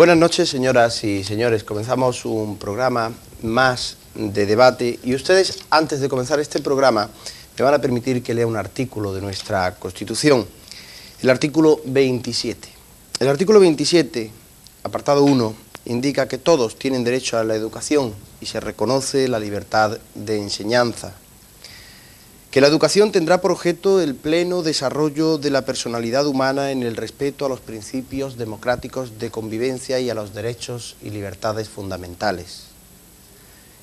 Buenas noches, señoras y señores. Comenzamos un programa más de debate y ustedes, antes de comenzar este programa, me van a permitir que lea un artículo de nuestra Constitución, el artículo 27. El artículo 27, apartado 1, indica que todos tienen derecho a la educación y se reconoce la libertad de enseñanza. Que la educación tendrá por objeto el pleno desarrollo de la personalidad humana en el respeto a los principios democráticos de convivencia y a los derechos y libertades fundamentales.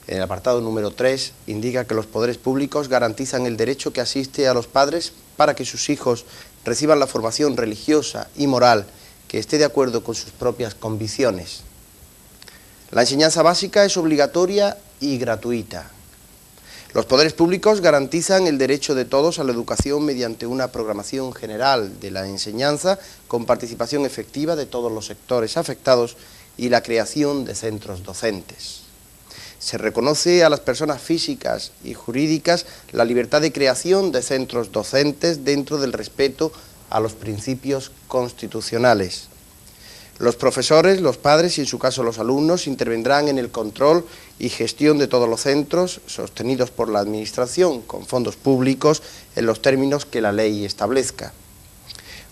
En el apartado número 3 indica que los poderes públicos garantizan el derecho que asiste a los padres para que sus hijos reciban la formación religiosa y moral que esté de acuerdo con sus propias convicciones. La enseñanza básica es obligatoria y gratuita. Los poderes públicos garantizan el derecho de todos a la educación mediante una programación general de la enseñanza con participación efectiva de todos los sectores afectados y la creación de centros docentes. Se reconoce a las personas físicas y jurídicas la libertad de creación de centros docentes dentro del respeto a los principios constitucionales. Los profesores, los padres y en su caso los alumnos intervendrán en el control y gestión de todos los centros sostenidos por la Administración con fondos públicos en los términos que la ley establezca.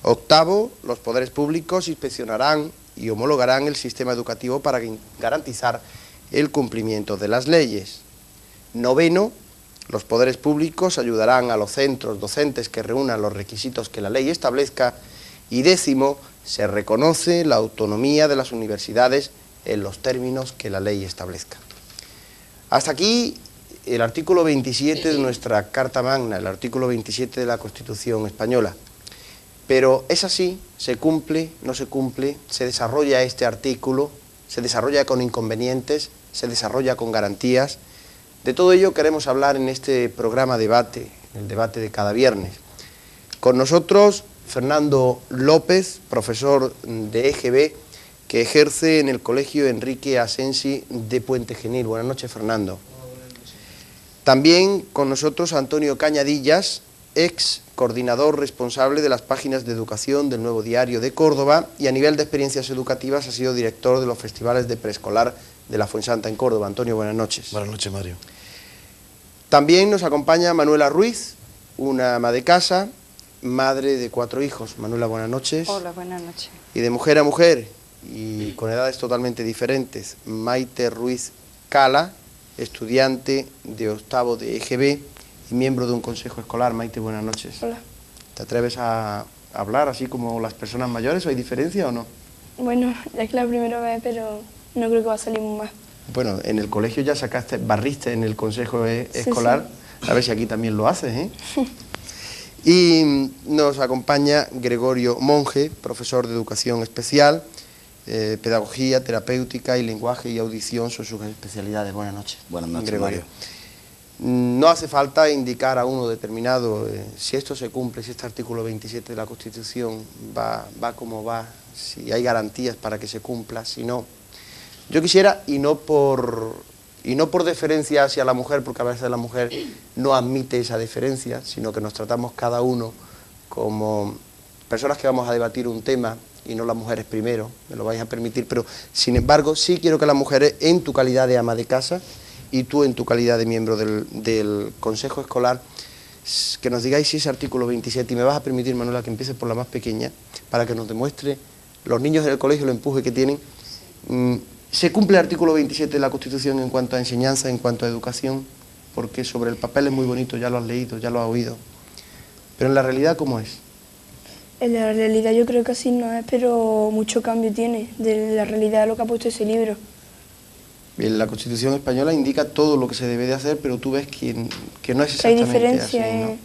Octavo, los poderes públicos inspeccionarán y homologarán el sistema educativo para garantizar el cumplimiento de las leyes. Noveno, los poderes públicos ayudarán a los centros docentes que reúnan los requisitos que la ley establezca. Y décimo, se reconoce la autonomía de las universidades en los términos que la ley establezca. Hasta aquí el artículo 27 de nuestra Carta Magna, el artículo 27 de la Constitución Española. Pero es así, se cumple, no se cumple, se desarrolla este artículo, se desarrolla con inconvenientes, se desarrolla con garantías. De todo ello queremos hablar en este programa debate, el debate de cada viernes. Con nosotros Fernando López, profesor de EGB, que ejerce en el Colegio Enrique Asensi de Puente Genil. Buenas noches, Fernando. Buenas noches. También con nosotros Antonio Cañadillas, ex coordinador responsable de las páginas de educación del Nuevo Diario de Córdoba y a nivel de experiencias educativas ha sido director de los festivales de preescolar de la Fuensanta en Córdoba. Antonio, buenas noches. Buenas noches, Mario. También nos acompaña Manuela Ruiz, una ama de casa, madre de 4 hijos. Manuela, buenas noches. Hola, buenas noches. Y de mujer a mujer, y con edades totalmente diferentes, Maite Ruiz Cala, estudiante de octavo de EGB y miembro de un consejo escolar. Maite, buenas noches. Hola. ¿Te atreves a hablar así como las personas mayores? ¿O hay diferencia o no? Bueno, ya es la primera vez, pero no creo que va a salir más. Bueno, en el colegio ya barriste en el consejo escolar, sí. A ver si aquí también lo haces, ¿eh? Y nos acompaña Gregorio Monge, profesor de educación especial, pedagogía, terapéutica y lenguaje y audición son sus especialidades. Buenas noches. Buenas noches, Gregorio. Mario. No hace falta indicar a uno determinado si esto se cumple, si este artículo 27 de la Constitución va como va, si hay garantías para que se cumpla, si no. Yo quisiera, y no por deferencia hacia la mujer, porque a veces la mujer no admite esa deferencia, sino que nos tratamos cada uno como personas que vamos a debatir un tema y no las mujeres primero, me lo vais a permitir, pero sin embargo sí quiero que las mujeres, en tu calidad de ama de casa y tú en tu calidad de miembro del consejo escolar, que nos digáis si ese artículo 27, y me vas a permitir, Manuela, que empieces por la más pequeña, para que nos demuestre los niños del colegio el empuje que tienen. ¿Se cumple el artículo 27 de la Constitución en cuanto a enseñanza, en cuanto a educación? Porque sobre el papel es muy bonito, ya lo has leído, ya lo has oído. Pero en la realidad, ¿cómo es? En la realidad yo creo que así no es, pero mucho cambio tiene de la realidad de lo que ha puesto ese libro. Bien, la Constitución española indica todo lo que se debe de hacer, pero tú ves que no es exactamente hay diferencia así, ¿no?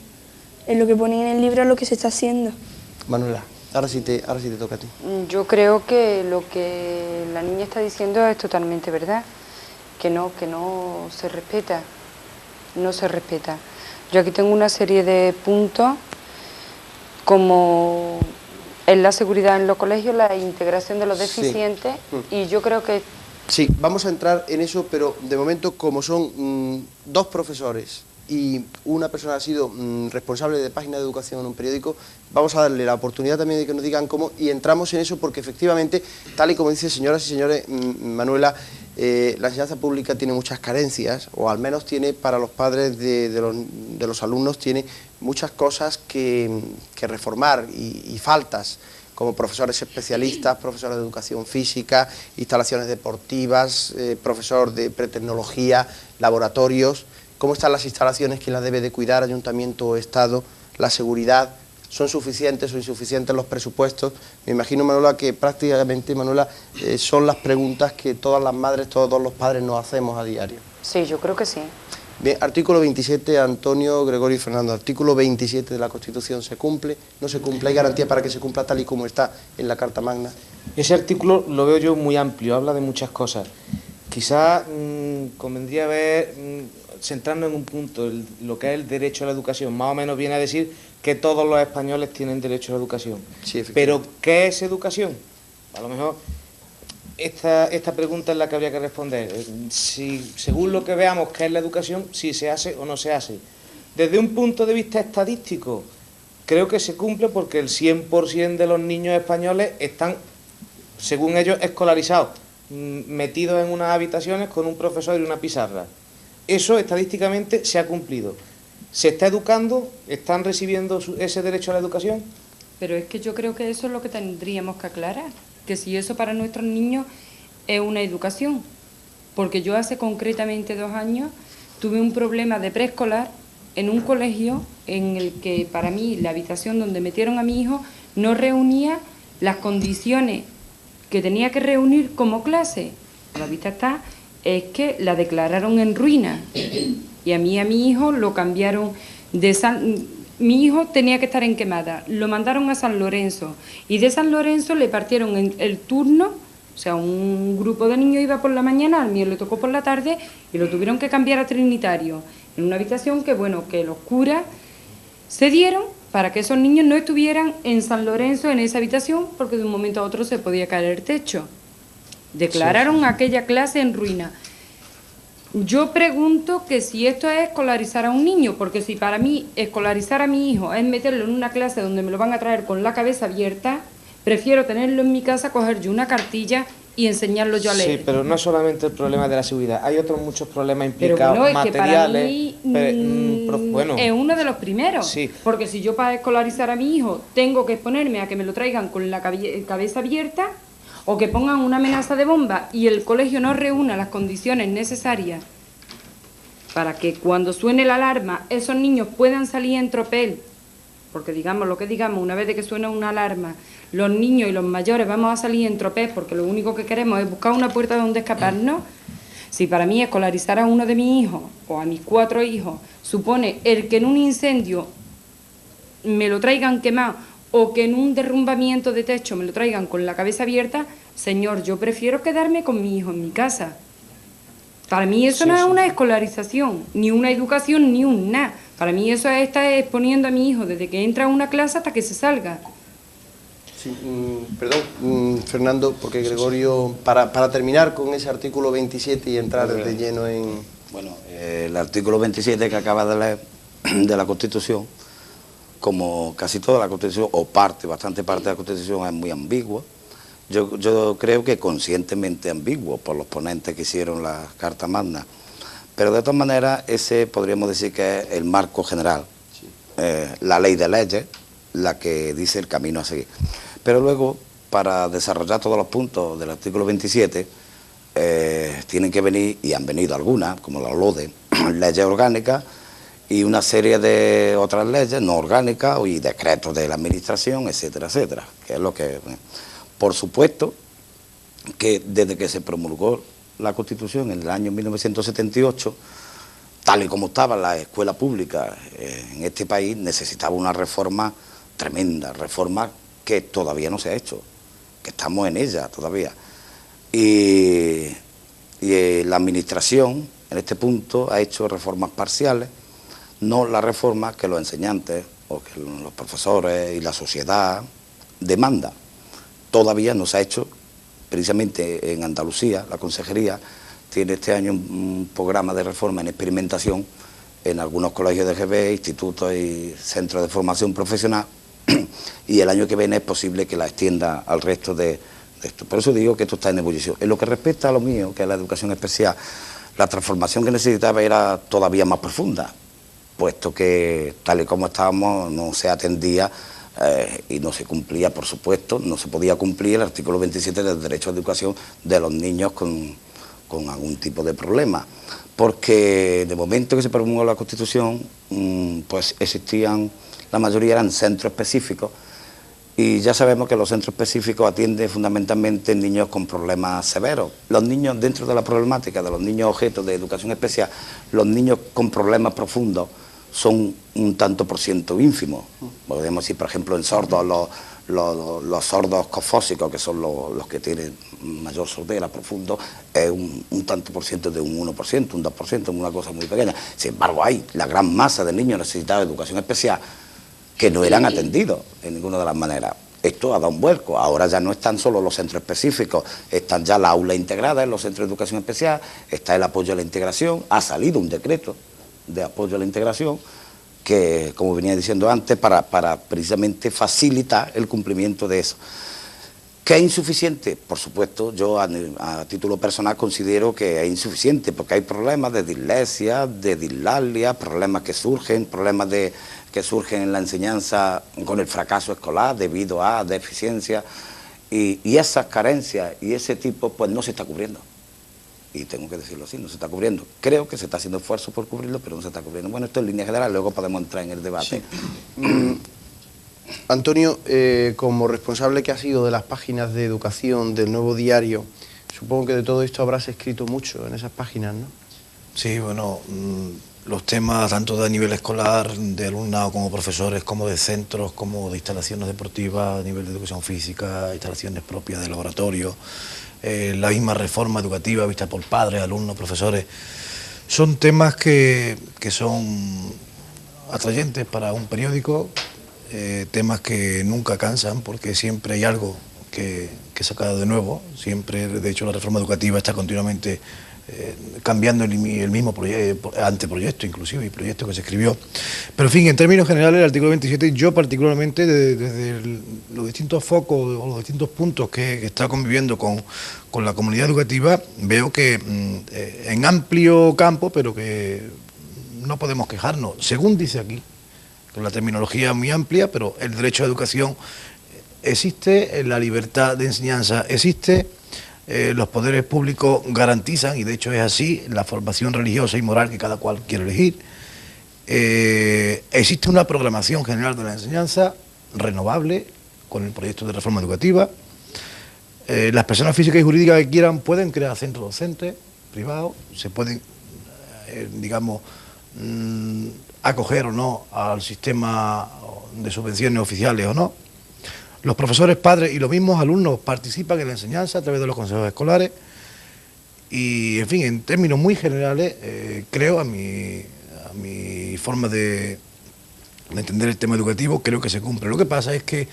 en lo que ponen en el libro a lo que se está haciendo. Manuela, ahora sí te toca a ti. Yo creo que lo que la niña está diciendo es totalmente verdad, que no se respeta, no se respeta. Yo aquí tengo una serie de puntos como en la seguridad en los colegios, la integración de los deficientes, sí. Y yo creo que... Sí, vamos a entrar en eso, pero de momento como son 2 profesores y una persona ha sido responsable de página de educación en un periódico, vamos a darle la oportunidad también de que nos digan cómo, y entramos en eso porque efectivamente, tal y como dice, señoras y señores, Manuela, la enseñanza pública tiene muchas carencias, o al menos tiene, para los padres de los alumnos, tiene muchas cosas que reformar y faltas, como profesores especialistas, profesores de educación física, instalaciones deportivas, profesor de pretecnología, laboratorios. ¿Cómo están las instalaciones? ¿Quién las debe de cuidar? ¿Ayuntamiento o Estado? ¿La seguridad? ¿Son suficientes o insuficientes los presupuestos? Me imagino, Manuela, que prácticamente, Manuela, son las preguntas que todas las madres, todos los padres nos hacemos a diario. Sí, yo creo que sí. Bien, artículo 27, Antonio, Gregorio y Fernando. Artículo 27 de la Constitución, ¿se cumple? ¿No se cumple? ¿Hay garantía para que se cumpla tal y como está en la Carta Magna? Ese artículo lo veo yo muy amplio, habla de muchas cosas. Quizás convendría centrarnos en un punto, lo que es el derecho a la educación. Más o menos viene a decir que todos los españoles tienen derecho a la educación. Sí, pero, ¿qué es educación? A lo mejor esta pregunta es la que habría que responder. Si, según lo que veamos qué es la educación, si se hace o no se hace. Desde un punto de vista estadístico, creo que se cumple porque el 100% de los niños españoles están, según ellos, escolarizados, metidos en unas habitaciones con un profesor y una pizarra. Eso estadísticamente se ha cumplido. ¿Se está educando? ¿Están recibiendo ese derecho a la educación? Pero es que yo creo que eso es lo que tendríamos que aclarar, que si eso para nuestros niños es una educación. Porque yo hace concretamente 2 años tuve un problema de preescolar en un colegio en el que para mí la habitación donde metieron a mi hijo no reunía las condiciones que tenía que reunir como clase. A la vista está, es que la declararon en ruina y a mi hijo lo cambiaron de mi hijo tenía que estar en Quemada, lo mandaron a San Lorenzo y de San Lorenzo le partieron el turno, o sea, un grupo de niños iba por la mañana, al mío le tocó por la tarde y lo tuvieron que cambiar a Trinitario, en una habitación que, bueno, que los curas se dieron para que esos niños no estuvieran en San Lorenzo en esa habitación porque de un momento a otro se podía caer el techo. Declararon aquella clase en ruina. Yo pregunto que si esto es escolarizar a un niño, porque si para mí escolarizar a mi hijo es meterlo en una clase donde me lo van a traer con la cabeza abierta, prefiero tenerlo en mi casa, coger yo una cartilla y enseñarlo yo a leer. Sí, pero no es solamente el problema de la seguridad, hay otros muchos problemas implicados, pero bueno, materiales. Es que para mí, bueno, es uno de los primeros, sí. Porque si yo para escolarizar a mi hijo tengo que exponerme a que me lo traigan con la cabeza abierta, o que pongan una amenaza de bomba y el colegio no reúna las condiciones necesarias para que cuando suene la alarma esos niños puedan salir en tropel, porque digamos lo que digamos, una vez de que suena una alarma, los niños y los mayores vamos a salir en tropel porque lo único que queremos es buscar una puerta donde escaparnos. Si para mí escolarizar a uno de mis hijos o a mis 4 hijos supone el que en un incendio me lo traigan quemado o que en un derrumbamiento de techo me lo traigan con la cabeza abierta, señor, yo prefiero quedarme con mi hijo en mi casa. Para mí eso no es una escolarización, ni una educación, ni un nada. Para mí eso es estar exponiendo a mi hijo desde que entra a una clase hasta que se salga. Sí, perdón, Fernando, porque Gregorio, para terminar con ese artículo 27 y entrar de lleno en... Bueno, el artículo 27 que acaba de leer de la Constitución, como casi toda la Constitución, o bastante parte de la Constitución es muy ambigua. Yo creo que conscientemente ambiguo por los ponentes que hicieron la Carta Magna. Pero de todas maneras, ese podríamos decir que es el marco general, sí. La ley de leyes, la que dice el camino a seguir. Pero luego, para desarrollar todos los puntos del artículo 27, tienen que venir, y han venido algunas, como la LODE, leyes orgánicas, y una serie de otras leyes no orgánicas y decretos de la administración, etcétera, etcétera, que es lo que... Por supuesto que desde que se promulgó la Constitución en el año 1978, tal y como estaba la escuela pública en este país, necesitaba una reforma tremenda, reforma que todavía no se ha hecho, que estamos en ella todavía. Y la administración, en este punto, ha hecho reformas parciales, no la reforma que los enseñantes o que los profesores y la sociedad demanda. Todavía no se ha hecho, precisamente en Andalucía, la Consejería tiene este año un programa de reforma en experimentación en algunos colegios de GB, institutos y centros de formación profesional, y el año que viene es posible que la extienda al resto de esto. Por eso digo que esto está en ebullición. En lo que respecta a lo mío, que es la educación especial, la transformación que necesitaba era todavía más profunda, puesto que tal y como estábamos no se atendía y no se cumplía, por supuesto, no se podía cumplir el artículo 27 del derecho a la educación de los niños con algún tipo de problema, porque de momento que se promulgó la Constitución, pues existían, la mayoría eran centros específicos, y ya sabemos que los centros específicos atienden fundamentalmente niños con problemas severos. Los niños, dentro de la problemática de los niños objeto de educación especial, los niños con problemas profundos son un tanto por ciento ínfimo. Podemos decir, por ejemplo, en sordos, los sordos cofósicos, que son los que tienen mayor sordera profundo, es un tanto por ciento de un 1%, un 2%, una cosa muy pequeña. Sin embargo, hay la gran masa de niños necesitados de educación especial que no eran atendidos en ninguna de las maneras. Esto ha dado un vuelco. Ahora ya no están solo los centros específicos, están ya las aulas integradas en los centros de educación especial, está el apoyo a la integración, ha salido un decreto de apoyo a la integración que, como venía diciendo antes, para precisamente facilitar el cumplimiento de eso. ¿Que es insuficiente? Por supuesto, yo a título personal considero que es insuficiente, porque hay problemas de dislexia, de dislalia, problemas que surgen, que surgen en la enseñanza con el fracaso escolar debido a deficiencias, y esas carencias y ese tipo pues no se está cubriendo. Y tengo que decirlo así, no se está cubriendo. Creo que se está haciendo esfuerzo por cubrirlo, pero no se está cubriendo. Bueno, esto en línea general, luego podemos entrar en el debate. Sí. Antonio, como responsable que ha sido de las páginas de educación del Nuevo Diario, supongo que de todo esto habrás escrito mucho en esas páginas, ¿no? Sí, bueno, los temas tanto de nivel escolar, de alumnado como profesores, como de centros, como de instalaciones deportivas, a nivel de educación física, instalaciones propias de laboratorio, la misma reforma educativa vista por padres, alumnos, profesores, son temas que son atrayentes para un periódico, temas que nunca cansan porque siempre hay algo que sacar de nuevo, siempre, de hecho la reforma educativa está continuamente cambiando el mismo anteproyecto inclusive, y proyecto que se escribió. Pero en fin, en términos generales, el artículo 27, yo particularmente, desde los distintos focos o los distintos puntos que está conviviendo con la comunidad educativa, veo que en amplio campo, pero que no podemos quejarnos, según dice aquí, con la terminología muy amplia, pero el derecho a educación existe, la libertad de enseñanza existe, los poderes públicos garantizan, y de hecho es así, la formación religiosa y moral que cada cual quiere elegir. Existe una programación general de la enseñanza renovable con el proyecto de reforma educativa. Las personas físicas y jurídicas que quieran pueden crear centros docentes privados, se pueden, digamos, acoger o no al sistema de subvenciones oficiales o no. Los profesores, padres y los mismos alumnos participan en la enseñanza a través de los consejos escolares y, en fin, en términos muy generales, creo, a mi forma de entender el tema educativo, creo que se cumple. Lo que pasa es que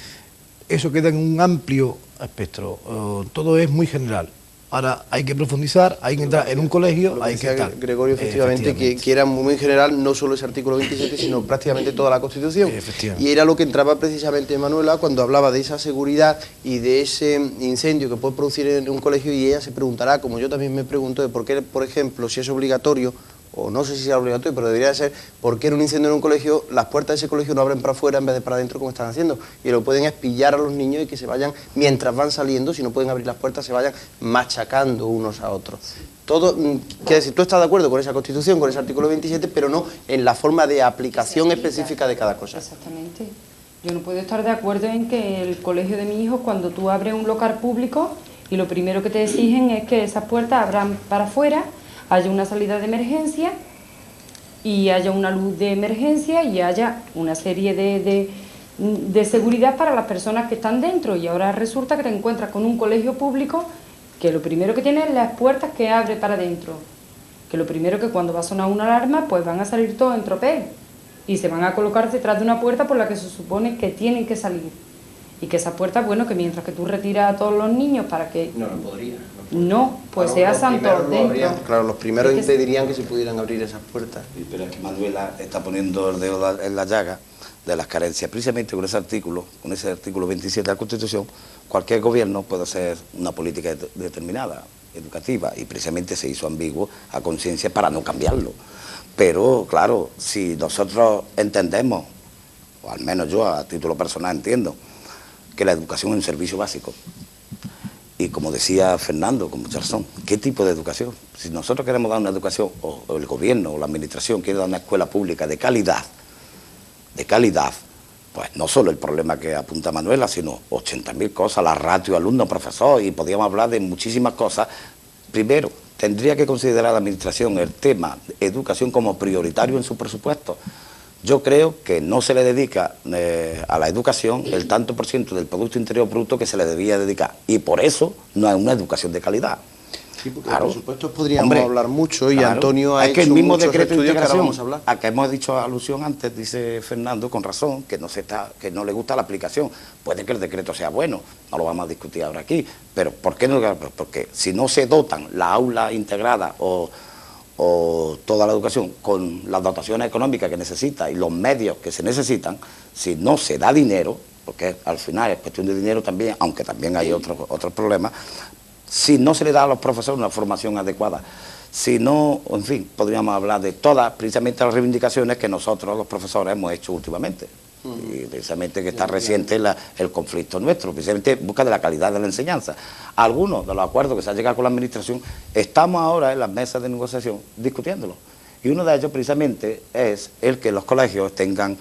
eso queda en un amplio espectro, todo es muy general. Ahora hay que profundizar, hay que entrar en un colegio, hay que estar. Gregorio, efectivamente, que era muy general, no solo ese artículo 27, sino prácticamente toda la Constitución. Y era lo que entraba precisamente Manuela cuando hablaba de esa seguridad y de ese incendio que puede producir en un colegio, y ella se preguntará, como yo también me pregunto, de por qué, por ejemplo, si es obligatorio, o no sé si sea obligatorio, pero debería de ser, ¿por qué en un incendio en un colegio las puertas de ese colegio no abren para afuera en vez de para adentro como están haciendo? Y lo pueden es pillar a los niños y que se vayan, mientras van saliendo, si no pueden abrir las puertas, se vayan machacando unos a otros. Todo, quiere decir, tú estás de acuerdo con esa Constitución, con ese artículo 27, pero no en la forma de aplicación específica de cada cosa. Exactamente. Yo no puedo estar de acuerdo en que el colegio de mi hijo, cuando tú abres un local público y lo primero que te exigen es que esas puertas abran para afuera, haya una salida de emergencia y haya una luz de emergencia y haya una serie de seguridad para las personas que están dentro. Y ahora resulta que te encuentras con un colegio público que lo primero que tiene es las puertas que abre para adentro, que lo primero que cuando va a sonar una alarma pues van a salir todos en tropel y se van a colocar detrás de una puerta por la que se supone que tienen que salir. Y que esas puertas, bueno, que mientras que tú retiras a todos los niños para que... No, no podría. No, pues Claro, se asan todos dentro. Claro, los primeros Es que- impedirían que se pudieran abrir esas puertas. Sí, pero es que Manuela está poniendo el dedo en la llaga de las carencias. Precisamente con ese artículo 27 de la Constitución, cualquier gobierno puede hacer una política determinada, educativa, y precisamente se hizo ambiguo a conciencia para no cambiarlo. Pero, claro, si nosotros entendemos, o al menos yo a título personal entiendo, que la educación es un servicio básico, y como decía Fernando, con mucha razón, ¿qué tipo de educación? Si nosotros queremos dar una educación, o el gobierno o la administración quiere dar una escuela pública de calidad, pues no solo el problema que apunta Manuela, sino 80.000 cosas, la ratio alumno-profesor, y podríamos hablar de muchísimas cosas. Primero, tendría que considerar la administración el tema de educación como prioritario en su presupuesto. Yo creo que no se le dedica a la educación el tanto por ciento del Producto Interior Bruto que se le debía dedicar. Y por eso no hay una educación de calidad. Sí, porque Claro. de presupuestos podríamos Hombre, hablar mucho y claro. Antonio ha Es que hecho el mismo muchos decreto de estudios que ahora integración, vamos a hablar. a que hemos dicho alusión antes, dice Fernando, con razón, que no le gusta la aplicación. Puede que el decreto sea bueno, no lo vamos a discutir ahora aquí, pero ¿por qué no? Porque si no se dotan la aula integrada o toda la educación con las dotaciones económicas que necesita y los medios que se necesitan, si no se da dinero, porque al final es cuestión de dinero también, aunque también hay otros problemas, si no se le da a los profesores una formación adecuada, si no, en fin, podríamos hablar de todas, precisamente las reivindicaciones que nosotros los profesores hemos hecho últimamente. Y precisamente que está reciente el conflicto nuestro, precisamente en busca de la calidad de la enseñanza. Algunos de los acuerdos que se han llegado con la administración, estamos ahora en las mesas de negociación discutiéndolo. Y uno de ellos precisamente es el que los colegios tengan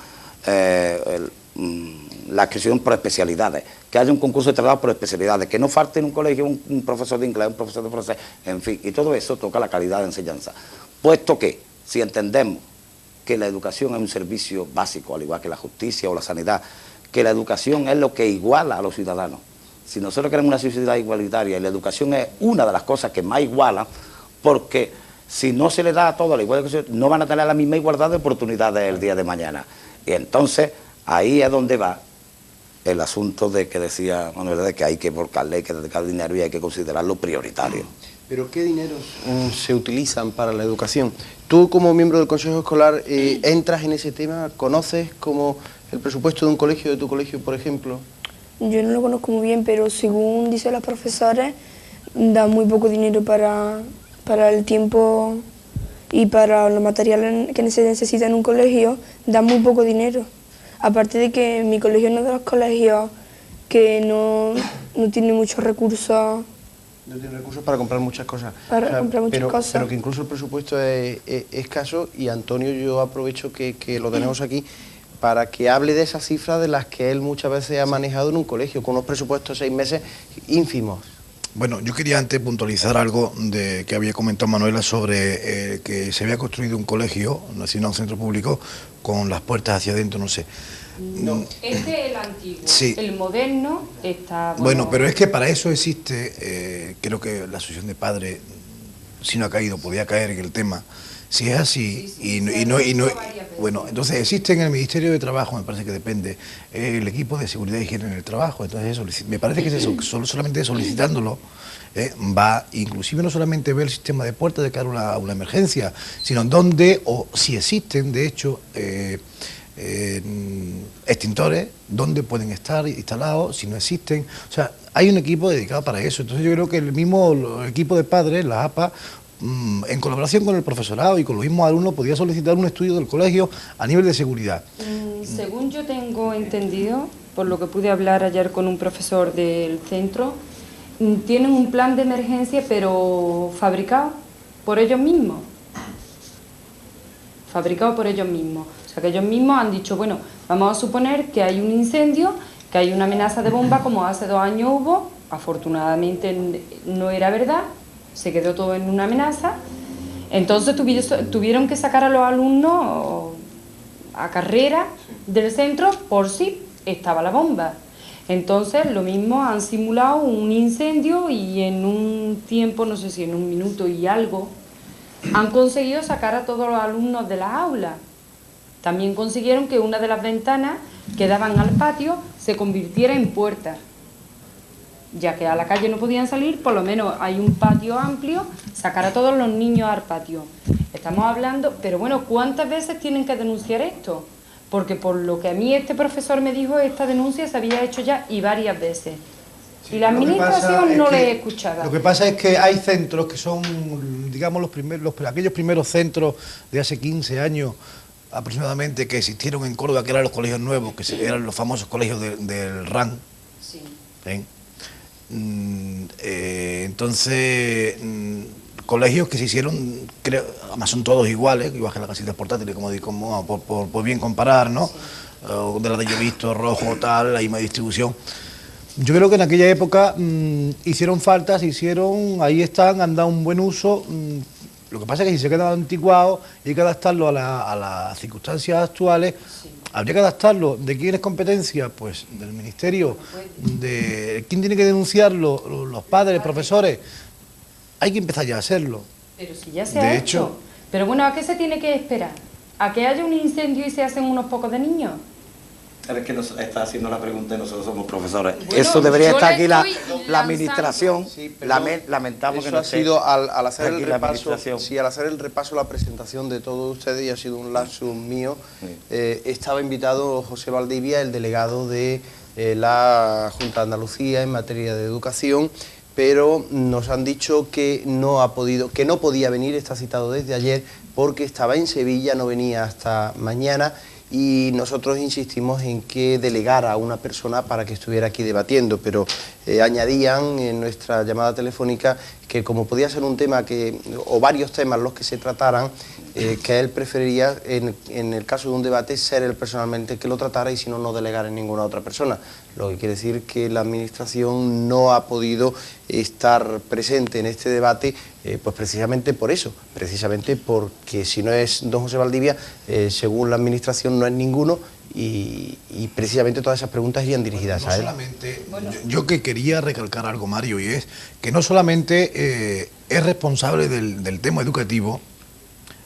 la inscripción por especialidades, que haya un concurso de trabajo por especialidades, que no falte en un colegio un profesor de inglés, un profesor de francés, en fin, y todo eso toca la calidad de enseñanza. Puesto que, si entendemos que la educación es un servicio básico, al igual que la justicia o la sanidad, que la educación es lo que iguala a los ciudadanos. Si nosotros queremos una sociedad igualitaria, y la educación es una de las cosas que más iguala, porque si no se le da a todos la igualdad, no van a tener la misma igualdad de oportunidades el día de mañana. Y entonces, ahí es donde va el asunto de que decía Manuel, de que hay que volcarle, hay que dedicar dinero y hay que considerarlo prioritario. ¿Pero qué dineros se utilizan para la educación? Tú, como miembro del Consejo Escolar, ¿entras en ese tema? ¿Conoces como el presupuesto de un colegio, de tu colegio, por ejemplo? Yo no lo conozco muy bien, pero según dicen los profesores, da muy poco dinero para el tiempo y para los materiales que se necesitan en un colegio, da muy poco dinero. Aparte de que mi colegio es uno de los colegios que no tiene muchos recursos. No tiene recursos para comprar muchas cosas. Para comprar muchas cosas. Pero que incluso el presupuesto es escaso, y Antonio, yo aprovecho que lo tenemos aquí para que hable de esas cifras de las que él muchas veces ha manejado en un colegio, con unos presupuestos 6 meses ínfimos. Bueno, yo quería antes puntualizar algo que había comentado Manuela sobre que se había construido un colegio, un centro público, con las puertas hacia adentro, no sé. No, este es el antiguo. Sí. El moderno está... Bueno, pero es que para eso existe, creo que la asociación de padres, si no ha caído, podía caer en el tema. Si es así, bueno, entonces existe en el Ministerio de Trabajo, me parece que depende, el equipo de seguridad y higiene en el trabajo. Entonces me parece que solamente solicitándolo va, inclusive no solamente ver el sistema de puertas de cara a una emergencia, sino en dónde, o si existen, de hecho, extintores, dónde pueden estar instalados, si no existen. O sea, hay un equipo dedicado para eso. Entonces yo creo que el mismo equipo de padres, la APA, en colaboración con el profesorado y con los mismos alumnos, podía solicitar un estudio del colegio a nivel de seguridad. Según yo tengo entendido, por lo que pude hablar ayer con un profesor del centro, tienen un plan de emergencia, pero fabricado por ellos mismos. Fabricado por ellos mismos. O sea, que ellos mismos han dicho, bueno, vamos a suponer que hay un incendio, que hay una amenaza de bomba, como hace 2 años hubo, afortunadamente no era verdad, se quedó todo en una amenaza. Entonces tuvieron que sacar a los alumnos a carrera del centro por si estaba la bomba. Entonces lo mismo, han simulado un incendio y en un tiempo, no sé si en 1 minuto y algo, han conseguido sacar a todos los alumnos de las aulas. También consiguieron que una de las ventanas que daban al patio se convirtiera en puerta. Ya que a la calle no podían salir, por lo menos hay un patio amplio, sacar a todos los niños al patio. Estamos hablando, pero bueno, ¿cuántas veces tienen que denunciar esto? Porque por lo que a mí este profesor me dijo, esta denuncia se había hecho ya y varias veces. Y la administración no le escuchaba. Lo que pasa es que hay centros que son, digamos, aquellos primeros centros de hace 15 años aproximadamente que existieron en Córdoba, que eran los colegios nuevos, que eran los famosos colegios del RAN. Sí. Entonces, colegios que se hicieron, creo, además son todos iguales, igual que las casitas portátiles, como por bien comparar, ¿no? Sí. De las de yo he visto, rojo, tal, la misma distribución. Yo creo que en aquella época hicieron faltas, ahí están, han dado un buen uso. Lo que pasa es que si se quedan anticuados y hay que adaptarlo a las circunstancias actuales, sí. Habría que adaptarlo. ¿De quién es competencia? Pues del Ministerio. ¿De quién tiene que denunciarlo? Los padres, profesores. Hay que empezar ya a hacerlo. Pero si ya se ha hecho. Pero bueno, ¿a qué se tiene que esperar? ¿A que haya un incendio y se hacen unos pocos de niños? Es que nos está haciendo la pregunta y nosotros somos profesores. Bueno, eso debería estar aquí la administración. Sí, lamentamos eso que no ha sido al hacer aquí el repaso. Sí, al hacer el repaso, la presentación de todos ustedes, y ha sido un lapsus mío. Sí. Estaba invitado José Valdivia, el delegado de la Junta de Andalucía en materia de educación, pero nos han dicho que no podía venir, está citado desde ayer porque estaba en Sevilla, no venía hasta mañana. Y nosotros insistimos en que delegara a una persona para que estuviera aquí debatiendo, pero añadían en nuestra llamada telefónica que como podía ser un tema o varios temas los que se trataran, que él preferiría, en el caso de un debate, ser él personalmente que lo tratara y si no, no delegar en ninguna otra persona. Lo que quiere decir que la Administración no ha podido estar presente en este debate, pues precisamente por eso, precisamente porque si no es don José Valdivia, según la Administración no es ninguno, y precisamente todas esas preguntas irían dirigidas a él. Yo que quería recalcar algo, Mario, y es que no solamente es responsable del tema educativo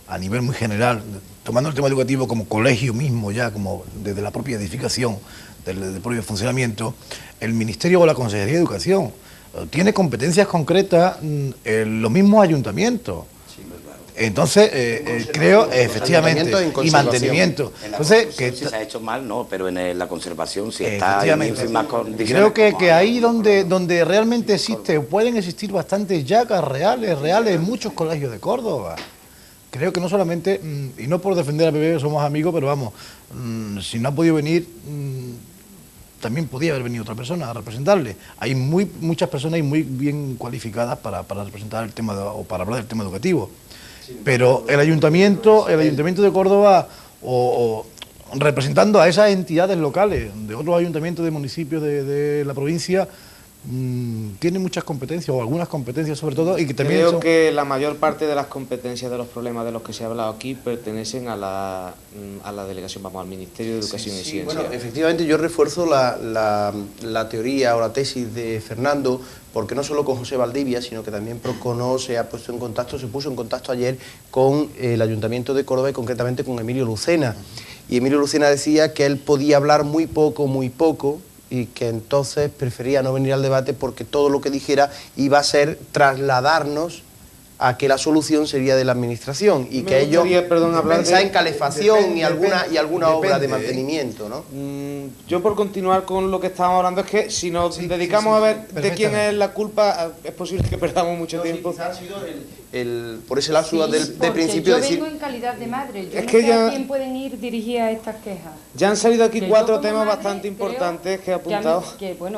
a nivel muy general, tomando el tema educativo como colegio mismo ya, como desde la propia edificación, del propio funcionamiento, el Ministerio o la Consejería de Educación tiene competencias concretas en los mismos ayuntamientos. Entonces, creo, efectivamente, y mantenimiento. Entonces, que si se ha hecho mal, no, pero en la conservación sí está en más condiciones. Creo que ahí donde realmente pueden existir bastantes yacas reales en muchos colegios de Córdoba. Creo que no solamente, y no por defender a Pepe, somos amigos, pero vamos, si no ha podido venir, también podía haber venido otra persona a representarle. Hay muchas personas y muy bien cualificadas para representar el tema o para hablar del tema educativo. Pero el ayuntamiento de Córdoba, o representando a esas entidades locales de otros ayuntamientos de municipios de la provincia, tiene muchas competencias, o algunas competencias sobre todo, y que también creo que la mayor parte de las competencias de los problemas de los que se ha hablado aquí pertenecen a la delegación, al Ministerio de Educación y Ciencia. Bueno, efectivamente yo refuerzo la teoría o la tesis de Fernando, porque no solo con José Valdivia, sino que también Procono se puso en contacto ayer con el Ayuntamiento de Córdoba y concretamente con Emilio Lucena. Y Emilio Lucena decía que él podía hablar muy poco, y que entonces prefería no venir al debate porque todo lo que dijera iba a ser trasladarnos a que la solución sería de la Administración y que ellos pensaban en calefacción y alguna obra de mantenimiento, ¿no? Yo, por continuar con lo que estábamos hablando, es que si nos dedicamos a ver de quién es la culpa, es posible que perdamos mucho tiempo. Quizás ha sido por ese lapsus de principio yo vengo en calidad de madre, yo no sé a quién pueden ir dirigidas estas quejas. Ya han salido aquí 4 temas bastante importantes que he apuntado.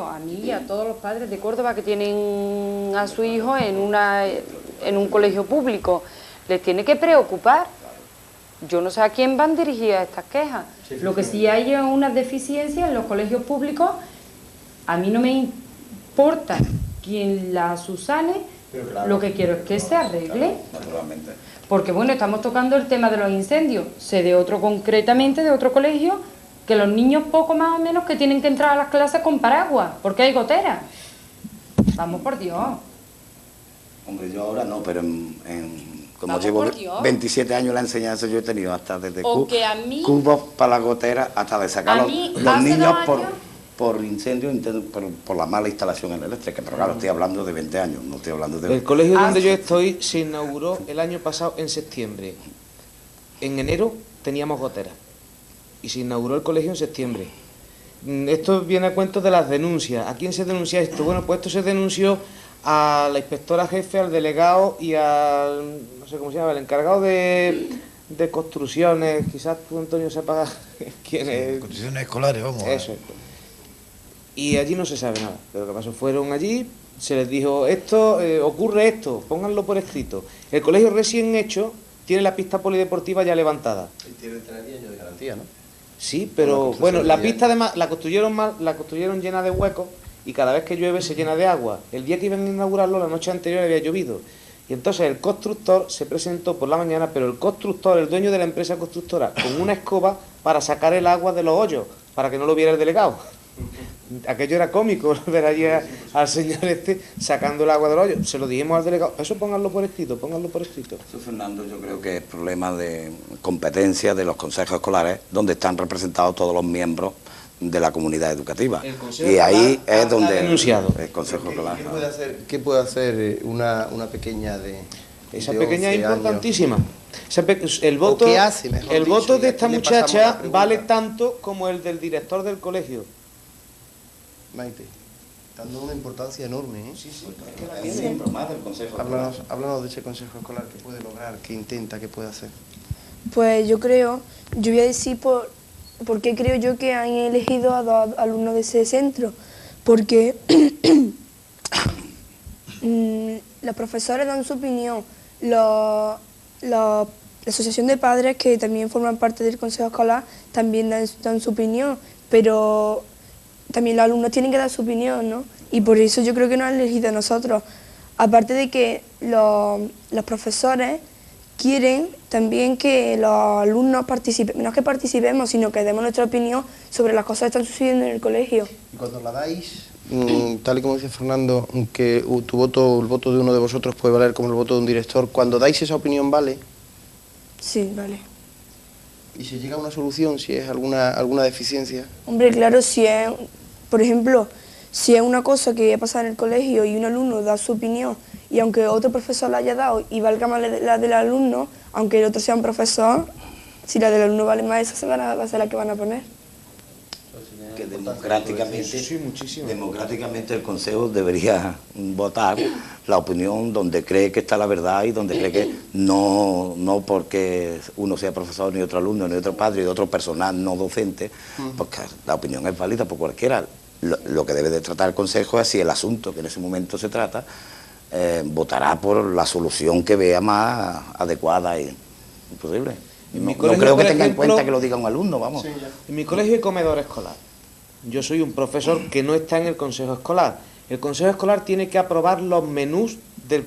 A mí y a todos los padres de Córdoba que tienen a su hijo en un colegio público, les tiene que preocupar. Yo no sé a quién van dirigidas estas quejas. Lo que sí hay es unas deficiencias en los colegios públicos. A mí no me importa quién las subsane, lo que quiero es que se arregle. Naturalmente. Porque bueno, estamos tocando el tema de los incendios. Sé de otro concretamente, de otro colegio, que los niños poco más o menos que tienen que entrar a las clases con paraguas, porque hay goteras. Vamos por Dios. Hombre, yo ahora no, pero Como Vamos, llevo por Dios. 27 años en la enseñanza, yo he tenido hasta desde O que a mí- cubos para la gotera hasta de sacar A los, mí, los hace niños 2 años- por incendio, por la mala instalación eléctrica. Pero claro, estoy hablando de 20 años, no estoy hablando de... El colegio Ah, donde sí. yo estoy se inauguró el año pasado en septiembre. En enero teníamos goteras y se inauguró el colegio en septiembre. Esto viene a cuento de las denuncias. ¿A quién se denuncia esto? Bueno, pues esto se denunció a la inspectora jefe, al delegado y al, no sé cómo se llama, el encargado de construcciones. Quizás tú, Antonio, sepas quién es. Condiciones escolares, vamos. Eso. Y allí no se sabe nada. Lo que pasó, fueron allí, se les dijo, esto, ocurre esto, pónganlo por escrito. El colegio recién hecho tiene la pista polideportiva ya levantada. Y tiene 3 años de garantía, ¿no? Sí, Una pero construcción bueno, de la 10 pista además la construyeron mal, la construyeron llena de huecos y cada vez que llueve se llena de agua. El día que iban a inaugurarlo, la noche anterior había llovido. Y entonces el constructor se presentó por la mañana, pero el constructor, el dueño de la empresa constructora, con una escoba para sacar el agua de los hoyos, para que no lo viera el delegado. Aquello era cómico, ver allí al señor este sacando el agua del hoyo. Se lo dijimos al delegado, eso pónganlo por escrito, pónganlo por escrito. Eso, Fernando, yo creo que es problema de competencia de los consejos escolares, donde están representados todos los miembros de la comunidad educativa. El consejo Y ahí escolar es ha donde denunciado. el consejo escolar. ¿Qué puede hacer una pequeña de Esa de pequeña es 11 años? importantísima. El voto, qué hace, mejor el dicho, voto y de aquí esta le pasamos la muchacha pregunta. vale tanto como el del director del colegio. Maite, dando una importancia enorme, ¿eh? Hay miembros más del consejo escolar. Háblanos de ese consejo escolar, qué puede lograr, qué intenta, qué puede hacer. Pues yo voy a decir por qué creo yo que han elegido a 2 alumnos de ese centro. Porque los profesores dan su opinión, la asociación de padres que también forman parte del consejo escolar también dan su opinión, pero también los alumnos tienen que dar su opinión, ¿no? Y por eso yo creo que nos han elegido a nosotros. Aparte de que los profesores quieren también que los alumnos participen, no es que participemos, sino que demos nuestra opinión sobre las cosas que están sucediendo en el colegio. Y cuando la dais, tal y como dice Fernando, que el voto de uno de vosotros puede valer como el voto de un director, cuando dais esa opinión, ¿vale? Sí, vale. Y si llega a una solución, si es alguna deficiencia. Hombre, claro, si es, por ejemplo, si es una cosa que ha pasado en el colegio y un alumno da su opinión y aunque otro profesor la haya dado y valga más la del alumno, aunque el otro sea un profesor, si la del alumno vale más, esa va a ser la que van a poner. Que democráticamente, Sí, muchísimo. democráticamente el Consejo debería votar la opinión donde cree que está la verdad y donde cree que no porque uno sea profesor, ni otro alumno, ni otro padre, ni otro personal no docente, porque la opinión es válida por cualquiera. Lo que debe de tratar el Consejo es si el asunto que en ese momento se trata votará por la solución que vea más adecuada y posible. En mi No colegio, creo que por tenga en ejemplo, cuenta que lo diga un alumno, vamos. En mi colegio hay comedor escolar. Yo soy un profesor que no está en el consejo escolar. El consejo escolar tiene que aprobar los menús del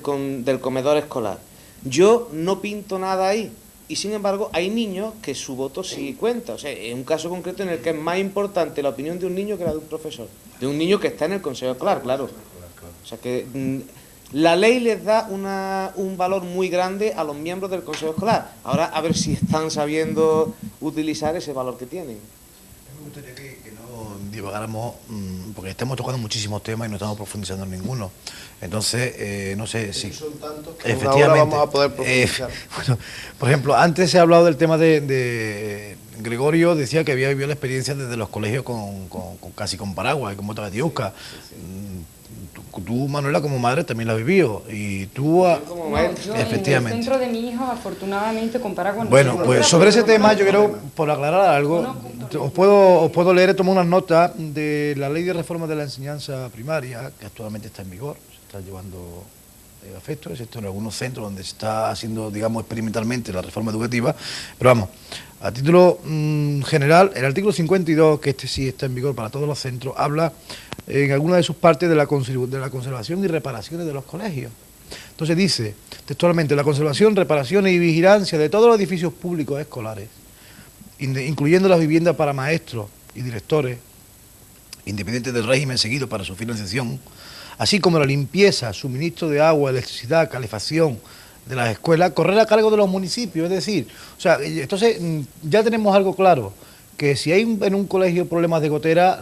comedor escolar. Yo no pinto nada ahí. Y sin embargo, hay niños que su voto sí cuenta. O sea, es un caso concreto en el que es más importante la opinión de un niño que la de un profesor. De un niño que está en el consejo escolar, claro. O sea que la ley les da un valor muy grande a los miembros del consejo escolar. Ahora a ver si están sabiendo utilizar ese valor que tienen. Me gustaría que no divagáramos, porque estamos tocando muchísimos temas y no estamos profundizando en ninguno. Entonces, no sé si... Son tantos que en una hora vamos a poder profundizar. Bueno, por ejemplo, antes se ha hablado del tema de Gregorio, decía que había vivido la experiencia desde los colegios casi con paraguas y con botas de tiusca. Tú, Manuela, como madre también la has vivido y tú... Como No, maestro. yo en el Efectivamente. centro de mi hijo, afortunadamente, con paraguas no Bueno, tengo. pues sobre ese tema yo quiero, por aclarar algo, os puedo leer, tomar unas notas de la Ley de Reforma de la Enseñanza Primaria, que actualmente está en vigor, se está llevando a efecto, excepto en algunos centros donde se está haciendo, digamos, experimentalmente la reforma educativa, pero vamos, a título general, el artículo 52, que este sí está en vigor para todos los centros, habla en alguna de sus partes de la conservación y reparaciones de los colegios. Entonces dice, textualmente, la conservación, reparación y vigilancia de todos los edificios públicos escolares, incluyendo las viviendas para maestros y directores, independientes del régimen seguido para su financiación, así como la limpieza, suministro de agua, electricidad, calefacción las escuelas correr a cargo de los municipios, es decir, o sea, entonces ya tenemos algo claro, que si hay en un colegio problemas de gotera,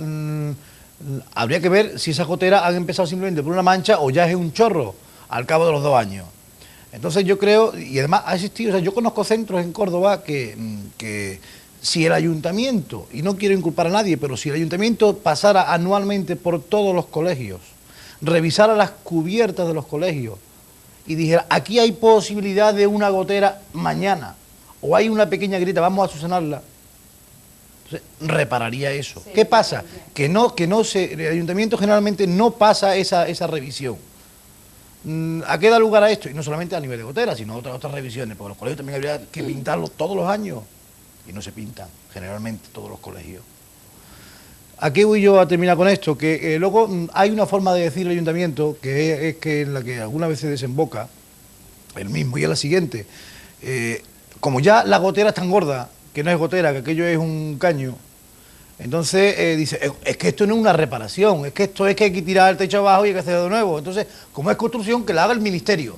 habría que ver si esas goteras han empezado simplemente por una mancha o ya es un chorro al cabo de los 2 años. Entonces yo creo, y además ha existido, o sea, yo conozco centros en Córdoba que si el ayuntamiento, y no quiero inculpar a nadie, pero si el ayuntamiento pasara anualmente por todos los colegios, revisara las cubiertas de los colegios y dijera, aquí hay posibilidad de una gotera mañana, o hay una pequeña grieta, vamos a subsanarla, entonces repararía eso. Sí, ¿qué pasa? Que el ayuntamiento generalmente no pasa esa revisión. ¿A qué da lugar a esto? Y no solamente a nivel de gotera, sino otras revisiones, porque los colegios también habría que pintarlos todos los años, y no se pintan generalmente todos los colegios. ¿A qué voy yo a terminar con esto? Que luego hay una forma de decir el ayuntamiento, que es que en la que algunas veces desemboca el mismo, y es la siguiente. Como ya la gotera es tan gorda, que no es gotera, que aquello es un caño, entonces dice, es que esto no es una reparación, es que esto es que hay que tirar el techo abajo y hay que hacerlo de nuevo. Entonces, como es construcción, que la haga el ministerio.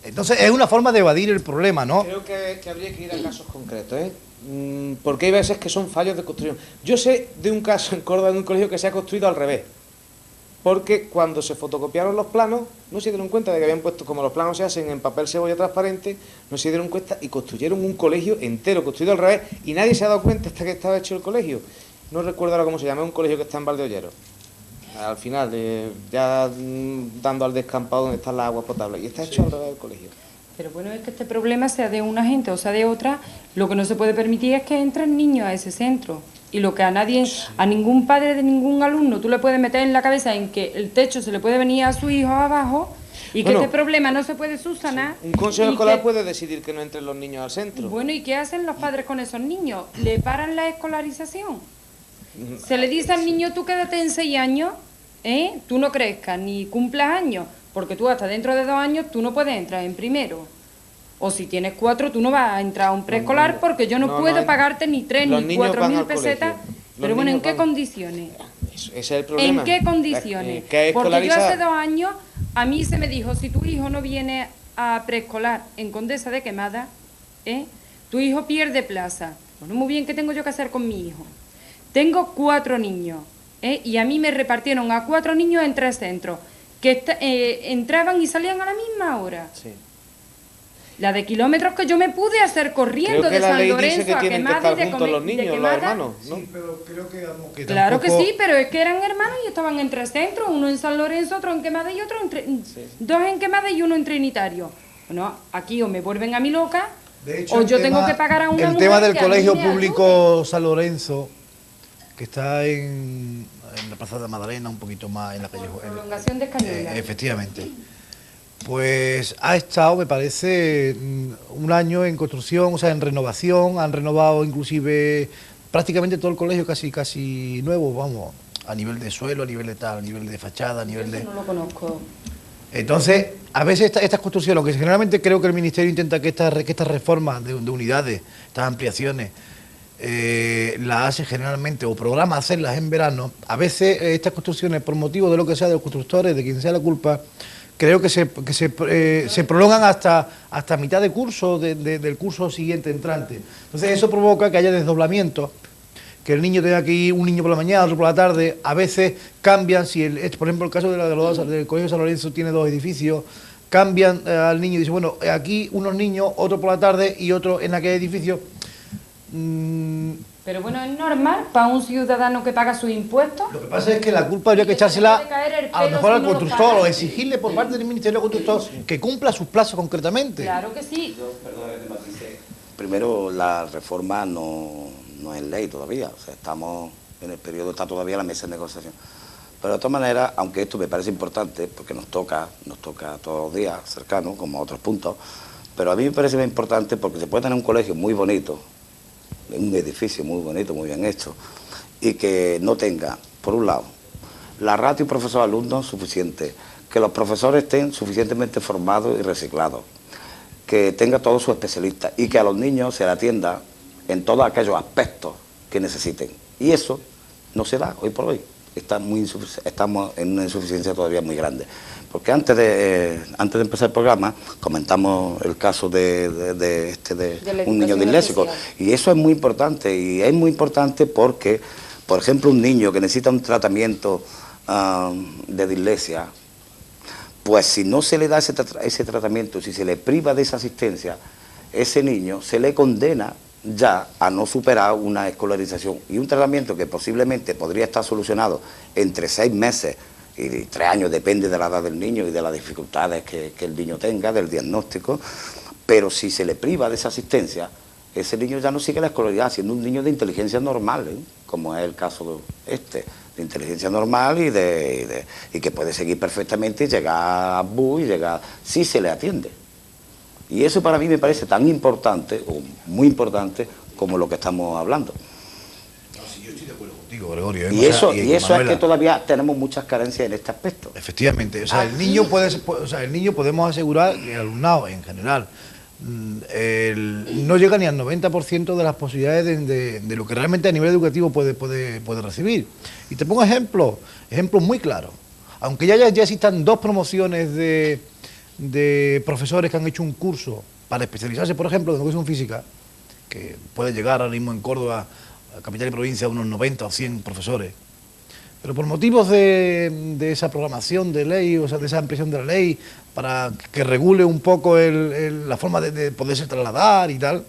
Entonces, es una forma de evadir el problema, ¿no? Creo que habría que ir a casos concretos, ¿eh? Porque hay veces que son fallos de construcción. Yo sé de un caso en Córdoba de un colegio que se ha construido al revés. Porque cuando se fotocopiaron los planos, no se dieron cuenta de que habían puesto, como los planos se hacen en papel cebolla transparente, no se dieron cuenta y construyeron un colegio entero, construido al revés, y nadie se ha dado cuenta hasta que estaba hecho el colegio. No recuerdo ahora cómo se llama, es un colegio que está en Valdeollero. Al final, ya dando al descampado donde están las aguas potables, y está hecho al revés del colegio. Pero bueno, es que este problema sea de una gente o sea de otra, lo que no se puede permitir es que entren niños a ese centro. Y lo que a nadie, a ningún padre de ningún alumno, tú le puedes meter en la cabeza en que el techo se le puede venir a su hijo abajo y que este problema no se puede subsanar. Sí. Un consejo escolar puede decidir que no entren los niños al centro. Bueno, ¿y qué hacen los padres con esos niños? ¿Le paran la escolarización? Se le dice al niño, tú quédate en 6 años, tú no crezcas ni cumplas años, porque tú hasta dentro de 2 años tú no puedes entrar en primero. O si tienes 4, tú no vas a entrar a un preescolar porque yo no puedo pagarte ni 3 ni 4.000 pesetas. Pero bueno, ¿en qué condiciones? Ese es el problema. ¿En qué condiciones? Porque yo hace 2 años, a mí se me dijo, si tu hijo no viene a preescolar en Condesa de Quemada, tu hijo pierde plaza. Bueno, muy bien, ¿qué tengo yo que hacer con mi hijo? Tengo 4 niños, y a mí me repartieron a 4 niños en 3 centros, que entraban y salían a la misma hora. Sí. La de kilómetros que yo me pude hacer corriendo de San Lorenzo a Quemada y de los niños, los hermanos, ¿no? Sí, pero creo que claro tampoco... que sí, pero es que eran hermanos y estaban en 3 centros, uno en San Lorenzo, otro en Quemada y otro en 2 en Quemada y uno en Trinitario. Bueno, aquí o me vuelven a mi loca, de hecho, o yo tengo que pagar a una mujer. El tema del colegio público San Lorenzo, que está en la Plaza de Madalena, un poquito más en la calle... Prolongación de Escañuelas. Efectivamente. Pues ha estado, me parece, un año en construcción, o sea, en renovación, han renovado inclusive prácticamente todo el colegio, casi nuevo, vamos, a nivel de suelo, a nivel de tal, a nivel de fachada, a nivel de... No lo conozco. Entonces, a veces estas construcciones, lo que generalmente creo que el Ministerio intenta que estas reformas de unidades, estas ampliaciones, las hace generalmente o programa hacerlas en verano. A veces estas construcciones, por motivo de lo que sea de los constructores, de quien sea la culpa, creo que se prolongan hasta mitad de curso, del curso siguiente entrante. Entonces eso provoca que haya desdoblamientos, que el niño tenga que ir un niño por la mañana, otro por la tarde. A veces cambian, por ejemplo el caso del Colegio San Lorenzo tiene 2 edificios, cambian al niño y dicen, bueno, aquí unos niños, otro por la tarde y otro en aquel edificio. Pero bueno, es normal para un ciudadano que paga sus impuestos. Lo que pasa es que la culpa habría que echársela a lo mejor al constructor o exigirle por parte del Ministerio del Constructor que cumpla sus plazos concretamente. Claro que sí. Primero, la reforma no es ley todavía, o sea, estamos en el periodo, está todavía la mesa de negociación. Pero de todas maneras, aunque esto me parece importante, porque nos toca todos los días, cercano, como a otros puntos, pero a mí me parece muy importante porque se puede tener un colegio muy bonito, un edificio muy bonito, muy bien hecho, y que no tenga, por un lado, la ratio profesor-alumno suficiente, que los profesores estén suficientemente formados y reciclados, que tenga todos sus especialistas y que a los niños se les atienda en todos aquellos aspectos que necesiten. Y eso no se da hoy por hoy. estamos en una insuficiencia todavía muy grande. Porque antes de empezar el programa comentamos el caso de un niño disléxico, y eso es muy importante, y es muy importante porque, por ejemplo, un niño que necesita un tratamiento de dislexia, pues si no se le da ese tratamiento, si se le priva de esa asistencia, ese niño se le condena ya a no superar una escolarización, y un tratamiento que posiblemente podría estar solucionado entre 6 meses y 3 años, depende de la edad del niño y de las dificultades que el niño tenga, del diagnóstico, pero si se le priva de esa asistencia, ese niño ya no sigue la escolaridad, siendo un niño de inteligencia normal, como es el caso de inteligencia normal y que puede seguir perfectamente y llegar a BU y llegar, si se le atiende. Y eso para mí me parece tan importante, o muy importante, como lo que estamos hablando. No, sí, yo estoy de acuerdo contigo, Gregorio. Y eso es que todavía tenemos muchas carencias en este aspecto. Efectivamente, o sea, el niño podemos asegurar que el alumnado en general no llega ni al 90% de las posibilidades de lo que realmente a nivel educativo puede recibir. Y te pongo ejemplos muy claros. Aunque ya existan 2 promociones de profesores que han hecho un curso para especializarse, por ejemplo, en educación física, que puede llegar ahora mismo en Córdoba, a capital y provincia, a unos 90 o 100 profesores. Pero por motivos de esa programación de ley, o sea, de esa ampliación de la ley, para que regule un poco la forma de poderse trasladar y tal,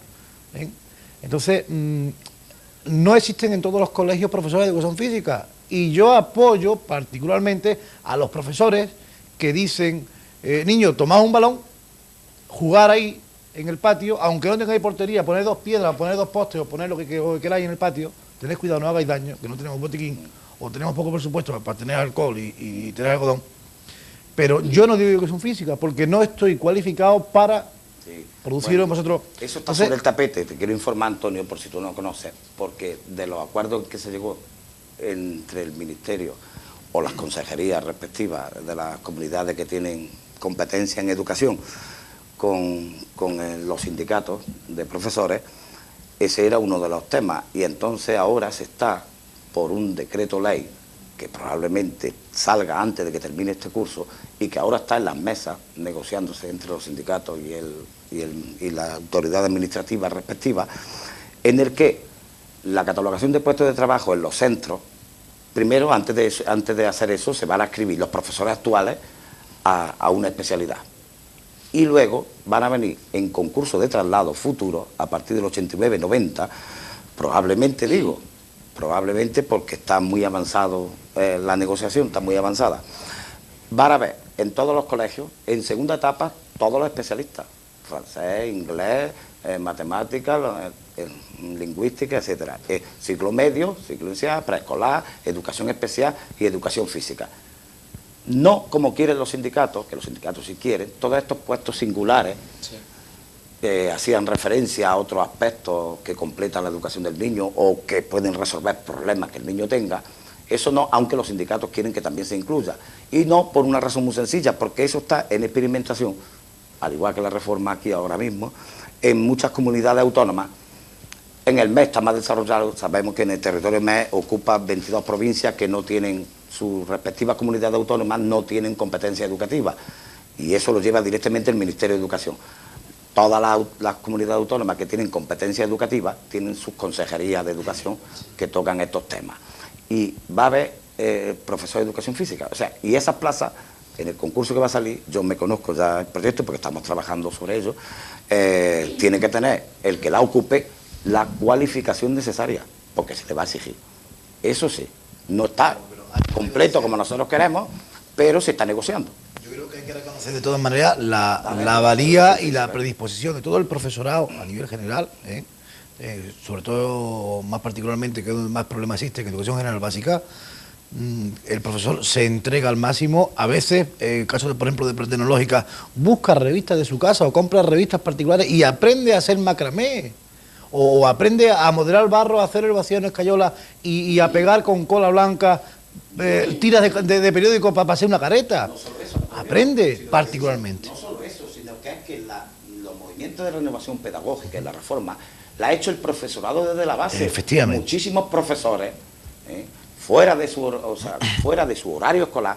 entonces no existen en todos los colegios profesores de educación física. Y yo apoyo particularmente a los profesores que dicen: niño, tomad un balón, jugar ahí en el patio, aunque no tengáis portería, poner 2 piedras, poner 2 postes o poner lo que queráis en el patio, tened cuidado, no hagáis daño, que no tenemos botiquín o tenemos poco presupuesto para tener alcohol y tener algodón. Pero yo no digo educación física porque no estoy cualificado para producirlo en vosotros. Eso está sobre el tapete, te quiero informar, Antonio, por si tú no lo conoces, porque de los acuerdos que se llegó entre el Ministerio o las consejerías respectivas de las comunidades que tienen competencia en educación con los sindicatos de profesores, ese era uno de los temas, y entonces ahora se está, por un decreto ley que probablemente salga antes de que termine este curso y que ahora está en las mesas negociándose entre los sindicatos y la autoridad administrativa respectiva, en el que la catalogación de puestos de trabajo en los centros, primero, antes de hacer eso, se van a escribir los profesores actuales a una especialidad. Y luego van a venir en concurso de traslado futuro, a partir del 89-90, probablemente porque está muy avanzado, la negociación está muy avanzada. Van a ver en todos los colegios, en segunda etapa, todos los especialistas, francés, inglés, matemáticas, lingüística, etcétera. Ciclo medio, ciclo inicial, preescolar, educación especial y educación física. No como quieren los sindicatos, que los sindicatos sí quieren, todos estos puestos singulares hacían referencia a otros aspectos que completan la educación del niño o que pueden resolver problemas que el niño tenga. Eso no, aunque los sindicatos quieren que también se incluya. Y no por una razón muy sencilla, porque eso está en experimentación, al igual que la reforma aquí ahora mismo, en muchas comunidades autónomas. En el MES está más desarrollado, sabemos que en el territorio MES ocupa 22 provincias que no tienen, sus respectivas comunidades autónomas no tienen competencia educativa, y eso lo lleva directamente el Ministerio de Educación. Todas las comunidades autónomas que tienen competencia educativa tienen sus consejerías de educación que tocan estos temas. Y va a haber profesor de educación física, o sea, y esas plazas, en el concurso que va a salir, yo me conozco ya el proyecto porque estamos trabajando sobre ello, tiene que tener el que la ocupe la cualificación necesaria, porque se le va a exigir. Eso sí, no está completo como nosotros queremos, pero se está negociando. Yo creo que hay que reconocer de todas maneras la valía y la predisposición de todo el profesorado a nivel general, sobre todo más particularmente que donde más problemas existe, que en educación general básica. El profesor se entrega al máximo, a veces, en caso por ejemplo de pretecnológica, busca revistas de su casa o compra revistas particulares y aprende a hacer macramé, o aprende a modelar barro, a hacer el vacío en escayola y a pegar con cola blanca tiras de periódico para hacer una careta. No solo eso, aprende particularmente. No solo eso, sino que es que los movimientos de renovación pedagógica y la reforma la ha hecho el profesorado desde la base. Efectivamente. Muchísimos profesores fuera de su horario escolar,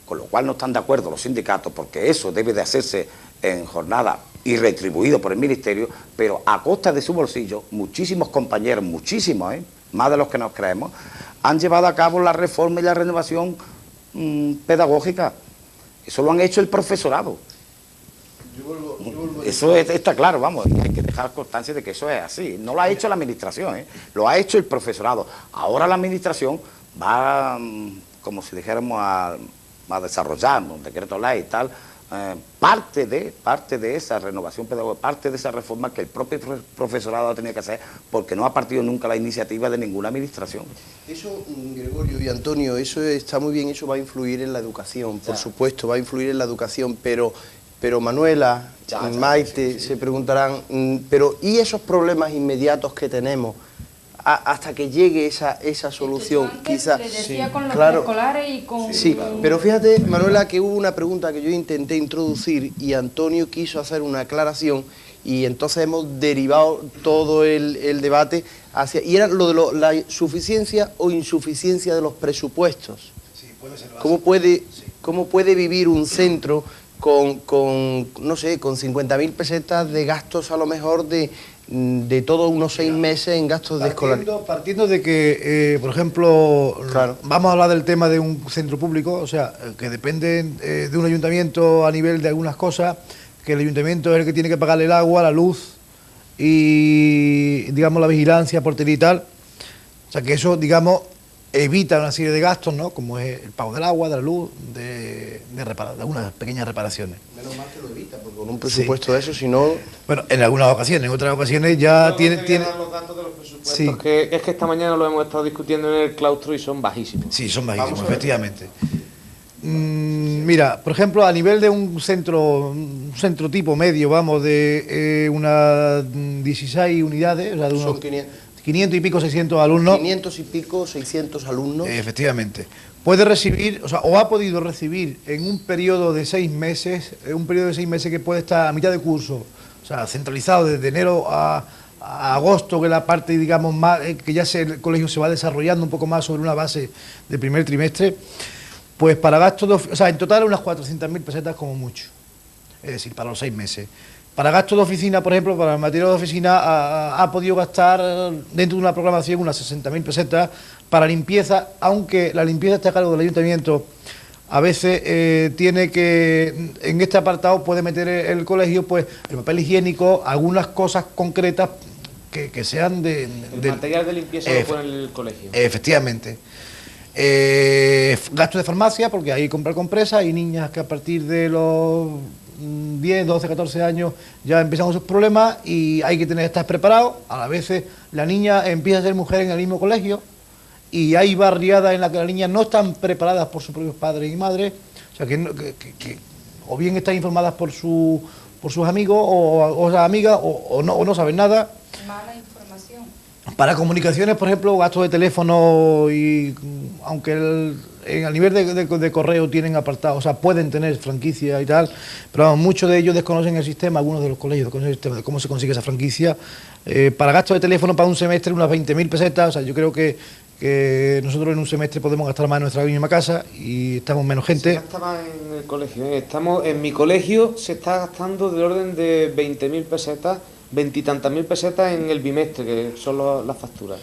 con lo cual no están de acuerdo los sindicatos, porque eso debe de hacerse en jornada y retribuido por el Ministerio, pero a costa de su bolsillo, muchísimos compañeros, muchísimos, más de los que nos creemos, han llevado a cabo la reforma y la renovación pedagógica. Eso lo han hecho el profesorado. Eso está claro, vamos, hay que dejar constancia de que eso es así. No lo ha hecho la administración, lo ha hecho el profesorado. Ahora la administración va, como si dijéramos, a desarrollar un decreto ley y tal, parte de esa renovación pedagógica, parte de esa reforma que el propio profesorado ha tenido que hacer, porque no ha partido nunca la iniciativa de ninguna administración. Eso, Gregorio y Antonio, eso está muy bien, eso va a influir en la educación, por supuesto, va a influir en la educación, pero Manuela, Maite, se preguntarán, pero ¿y esos problemas inmediatos que tenemos hasta que llegue esa solución? Quizás, con los claro, escolares y con... Sí, pero fíjate, Manuela, que hubo una pregunta que yo intenté introducir y Antonio quiso hacer una aclaración y entonces hemos derivado todo el debate hacia... Y era lo de la suficiencia o insuficiencia de los presupuestos. Sí, puede ser ¿Cómo puede vivir un centro no sé, con 50.000 pesetas de gastos a lo mejor de todos unos 6 meses en gastos de escolaridad? Partiendo de que, por ejemplo, claro, vamos a hablar del tema de un centro público, o sea, que depende de un ayuntamiento a nivel de algunas cosas, que el ayuntamiento es el que tiene que pagar el agua, la luz y, digamos, la vigilancia, portería y tal. O sea, que eso, digamos, evita una serie de gastos, ¿no? Como es el pago del agua, de la luz, de algunas pequeñas reparaciones. Menos mal que lo evita, porque con un presupuesto de eso, si no... Bueno, en algunas ocasiones, en otras ocasiones ya tiene... Los datos de los presupuestos, sí, que es que esta mañana lo hemos estado discutiendo en el claustro y son bajísimos. Sí, son bajísimos, efectivamente. Mira, por ejemplo, a nivel de un centro tipo medio, vamos, de unas 16 unidades, o sea, de unos... Son 500 y pico, 600 alumnos. 500 y pico, 600 alumnos. Efectivamente. Puede recibir, o ha podido recibir en un periodo de 6 meses, que puede estar a mitad de curso, o sea, centralizado desde enero a agosto, que es la parte, digamos, más, que ya el colegio se va desarrollando un poco más sobre una base del primer trimestre, pues para gastos, o sea, en total unas 400.000 pesetas como mucho, es decir, para los 6 meses. Para gastos de oficina, por ejemplo, para el material de oficina, ha podido gastar dentro de una programación unas 60.000 pesetas para limpieza, aunque la limpieza está a cargo del ayuntamiento. A veces tiene que, en este apartado puede meter el colegio, pues el papel higiénico, algunas cosas concretas que sean El material de limpieza lo pone el colegio. Efectivamente. Gastos de farmacia, porque hay que comprar compresas, hay niñas que a partir de los 10, 12, 14 años ya empiezan sus problemas y hay que estar preparado. A la vez la niña empieza a ser mujer en el mismo colegio y hay barriadas en las que las niñas no están preparadas por sus propios padres y madres, o sea que o bien están informadas por sus amigos o las amigas o no saben nada. Mala información. Para comunicaciones, por ejemplo, gastos de teléfono, y aunque a nivel de correo tienen apartados, o sea, pueden tener franquicia y tal, pero vamos, muchos de ellos desconocen el sistema, algunos de los colegios desconocen el sistema de cómo se consigue esa franquicia. Para gastos de teléfono para un semestre, unas 20.000 pesetas, o sea, yo creo que nosotros en un semestre podemos gastar más en nuestra misma casa y estamos menos gente. Se gasta más en el colegio, en mi colegio se está gastando del orden de 20.000 pesetas, 20 y tantas mil pesetas en el bimestre, que son las facturas.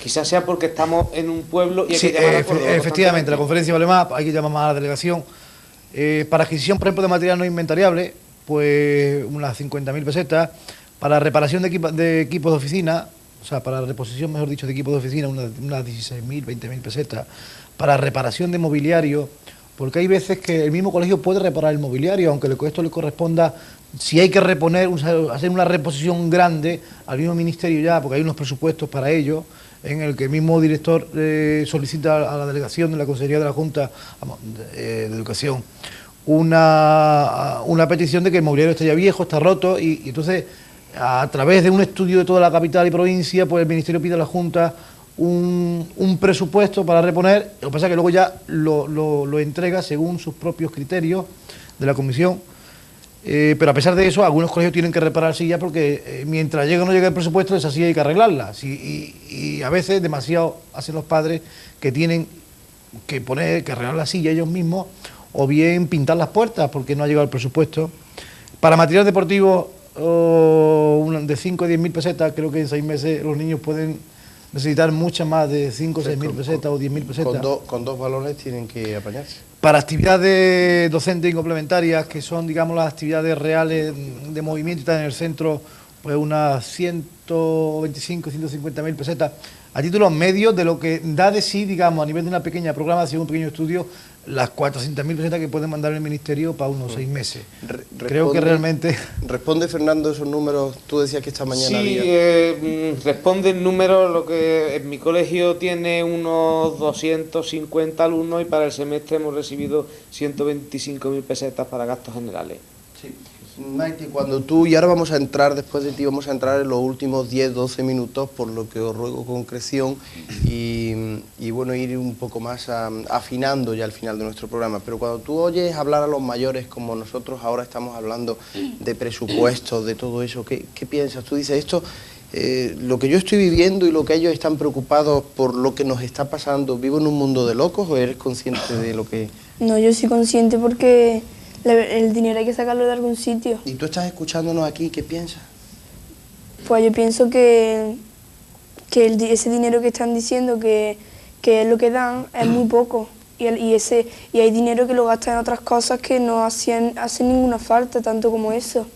Quizás sea porque estamos en un pueblo y hay que llamar a Córdoba. Efectivamente, la conferencia vale más, hay que llamar más a la delegación. Para adquisición, por ejemplo, de material no inventariable, pues unas 50.000 pesetas. Para reparación de equipos de oficina, o sea, para reposición, mejor dicho, de equipos de oficina, unas 16.000, 20.000 pesetas. Para reparación de mobiliario, porque hay veces que el mismo colegio puede reparar el mobiliario, aunque esto le corresponda, si hay que reponer, hacer una reposición grande al mismo ministerio ya, porque hay unos presupuestos para ello, en el que el mismo director solicita a la delegación de la Consejería de la Junta de Educación una petición de que el mobiliario está ya viejo, está roto, y entonces a través de un estudio de toda la capital y provincia, pues el ministerio pide a la Junta un presupuesto para reponer. Lo que pasa es que luego ya lo entrega según sus propios criterios de la comisión, pero a pesar de eso, algunos colegios tienen que reparar sillas porque mientras llegue o no llegue el presupuesto, esa silla hay que arreglarla. Y a veces demasiado hacen los padres que tienen que arreglar la silla ellos mismos, o bien pintar las puertas porque no ha llegado el presupuesto. Para material deportivo de 5 a 10 mil pesetas, creo que en 6 meses los niños pueden necesitar muchas más de 5 o 6 mil pesetas o 10 mil pesetas. Con dos balones tienen que apañarse. Para actividades docentes y complementarias, que son, digamos, las actividades reales de movimiento y tal en el centro, pues unas 125, 150 mil pesetas. A títulos medios de lo que da de sí, digamos, a nivel de una pequeña programación, un pequeño estudio, las 400.000 pesetas que puede mandar el Ministerio para unos 6 meses. Creo que realmente... ¿Responde, Fernando, esos números? Tú decías que esta mañana sí, había... responde el número, lo que en mi colegio tiene unos 250 alumnos y para el semestre hemos recibido 125.000 pesetas para gastos generales. Sí. Maite, cuando tú, y ahora vamos a entrar, después de ti, vamos a entrar en los últimos 10-12 minutos, por lo que os ruego concreción y bueno, ir un poco más afinando ya al final de nuestro programa. Pero cuando tú oyes hablar a los mayores, como nosotros ahora estamos hablando de presupuestos, de todo eso, ¿qué piensas? Tú dices, esto, lo que yo estoy viviendo y lo que ellos están preocupados por lo que nos está pasando, ¿vivo en un mundo de locos o eres consciente de lo que...? No, yo soy consciente porque el dinero hay que sacarlo de algún sitio. ¿Y tú estás escuchándonos aquí? ¿Qué piensas? Pues yo pienso que ese dinero que están diciendo que es lo que dan es muy poco. Y hay dinero que lo gastan en otras cosas que no hacen ninguna falta, tanto como eso.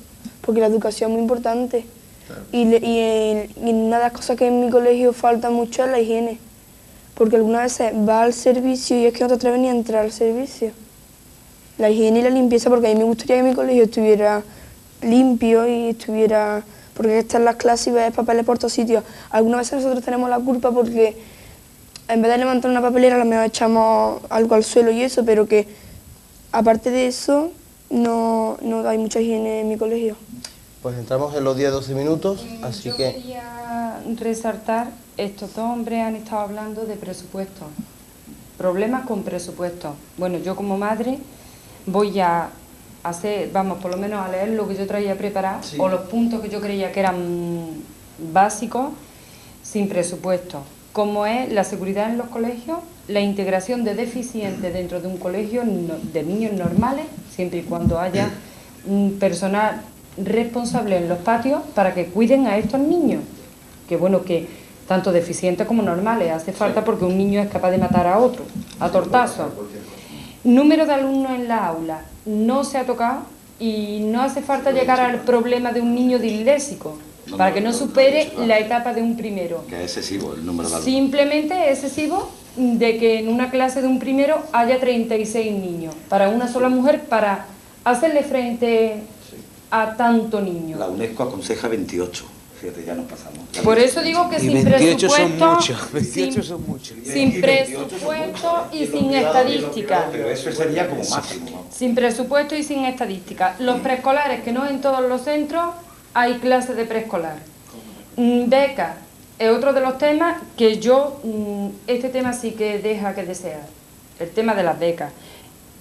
Porque la educación es muy importante. Claro. Y una de las cosas que en mi colegio falta mucho es la higiene. Porque algunas veces vas al servicio y es que no te atreves ni a entrar al servicio. La higiene y la limpieza, porque a mí me gustaría que mi colegio estuviera limpio y estuviera... Porque están en las clases y ves papeles por todos sitios. Algunas veces nosotros tenemos la culpa porque en vez de levantar una papelera, a lo mejor echamos algo al suelo y eso, pero que aparte de eso no hay mucha higiene en mi colegio. Pues entramos en los 10-12 minutos, así yo que... Yo quería resaltar, estos dos hombres han estado hablando de presupuesto, problemas con presupuesto. Bueno, yo como madre voy a hacer, vamos, por lo menos a leer lo que yo traía preparado, sí, o los puntos que yo creía que eran básicos, sin presupuesto, como es la seguridad en los colegios, la integración de deficientes dentro de un colegio de niños normales, siempre y cuando haya personal responsable en los patios para que cuiden a estos niños, que bueno, que tanto deficientes como normales hace falta, porque un niño es capaz de matar a otro, a tortazos. Número de alumnos en la aula no se ha tocado y no hace falta llegar al problema de un niño disléxico para que no supere la etapa de un primero. Que es excesivo el número de alumnos. Simplemente es excesivo de que en una clase de un primero haya 36 niños para una sola mujer para hacerle frente a tanto niño. La UNESCO aconseja 28. Fíjate, ya nos pasamos. Por eso digo que sin 28 presupuesto, son muchos, 28 son muchos. Sin presupuesto y sin estadística. Pero eso sería como máximo, ¿no? Sin presupuesto y sin estadística. Los preescolares, que no en todos los centros hay clases de preescolar. Becas es otro de los temas que este tema sí que deja que desear. El tema de las becas.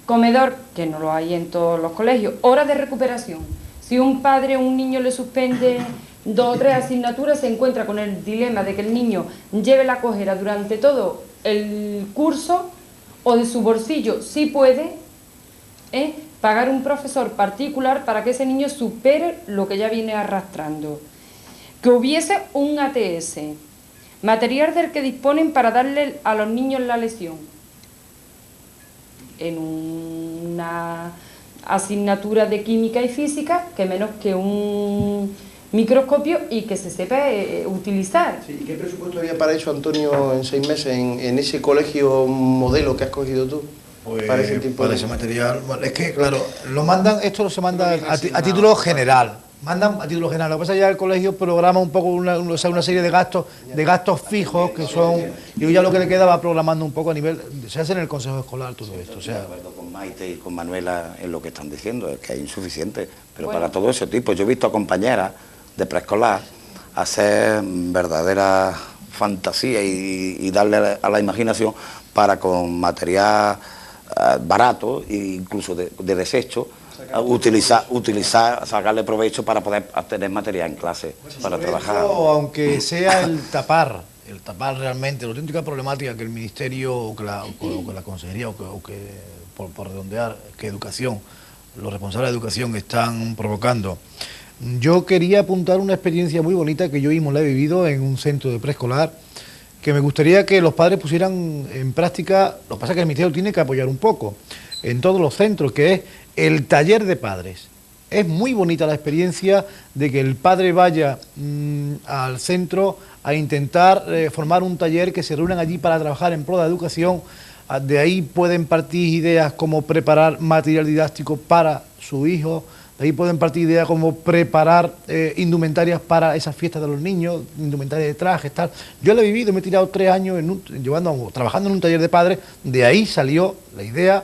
Comedor, que no lo hay en todos los colegios. Horas de recuperación. Si un padre o un niño le suspende 2 o 3 asignaturas, se encuentra con el dilema de que el niño lleve la cojera durante todo el curso, o de su bolsillo, si puede, pagar un profesor particular para que ese niño supere lo que ya viene arrastrando. Que hubiese un ATS, material del que disponen para darle a los niños la lesión, en una asignatura de química y física, que menos que un microscopio, y que se sepa utilizar. Sí, ¿y qué presupuesto había para eso, Antonio, en 6 meses, en ese colegio modelo que has cogido tú? Pues, para ese material, bueno, es que claro, esto se manda a título general. Mandan a título general. Lo que pasa es que ya el colegio programa un poco una serie de gastos fijos que son, y ya lo que le queda va programando un poco a nivel, se hace en el consejo escolar todo esto. O sea, de acuerdo con Maite y con Manuela en lo que están diciendo, es que hay insuficiente, pero bueno, para todo ese tipo, yo he visto a compañeras de preescolar hacer verdadera fantasía y darle a la imaginación para con material barato e incluso de desecho sacarle provecho para poder tener material en clase, para trabajar. Aunque sea el tapar realmente la auténtica problemática que el Ministerio o que la Consejería o que por redondear, que Educación, los responsables de Educación están provocando. Yo quería apuntar una experiencia muy bonita que yo mismo la he vivido en un centro de preescolar, que me gustaría que los padres pusieran en práctica. Lo que pasa es que el Ministerio tiene que apoyar un poco en todos los centros, que es el taller de padres. Es muy bonita la experiencia de que el padre vaya al centro a intentar formar un taller, que se reúnan allí para trabajar en pro de la educación. De ahí pueden partir ideas como preparar material didáctico para su hijo, de ahí pueden partir ideas como preparar indumentarias para esas fiestas de los niños, indumentarias de trajes, tal. Yo lo he vivido, me he tirado 3 años trabajando en un taller de padres, de ahí salió la idea.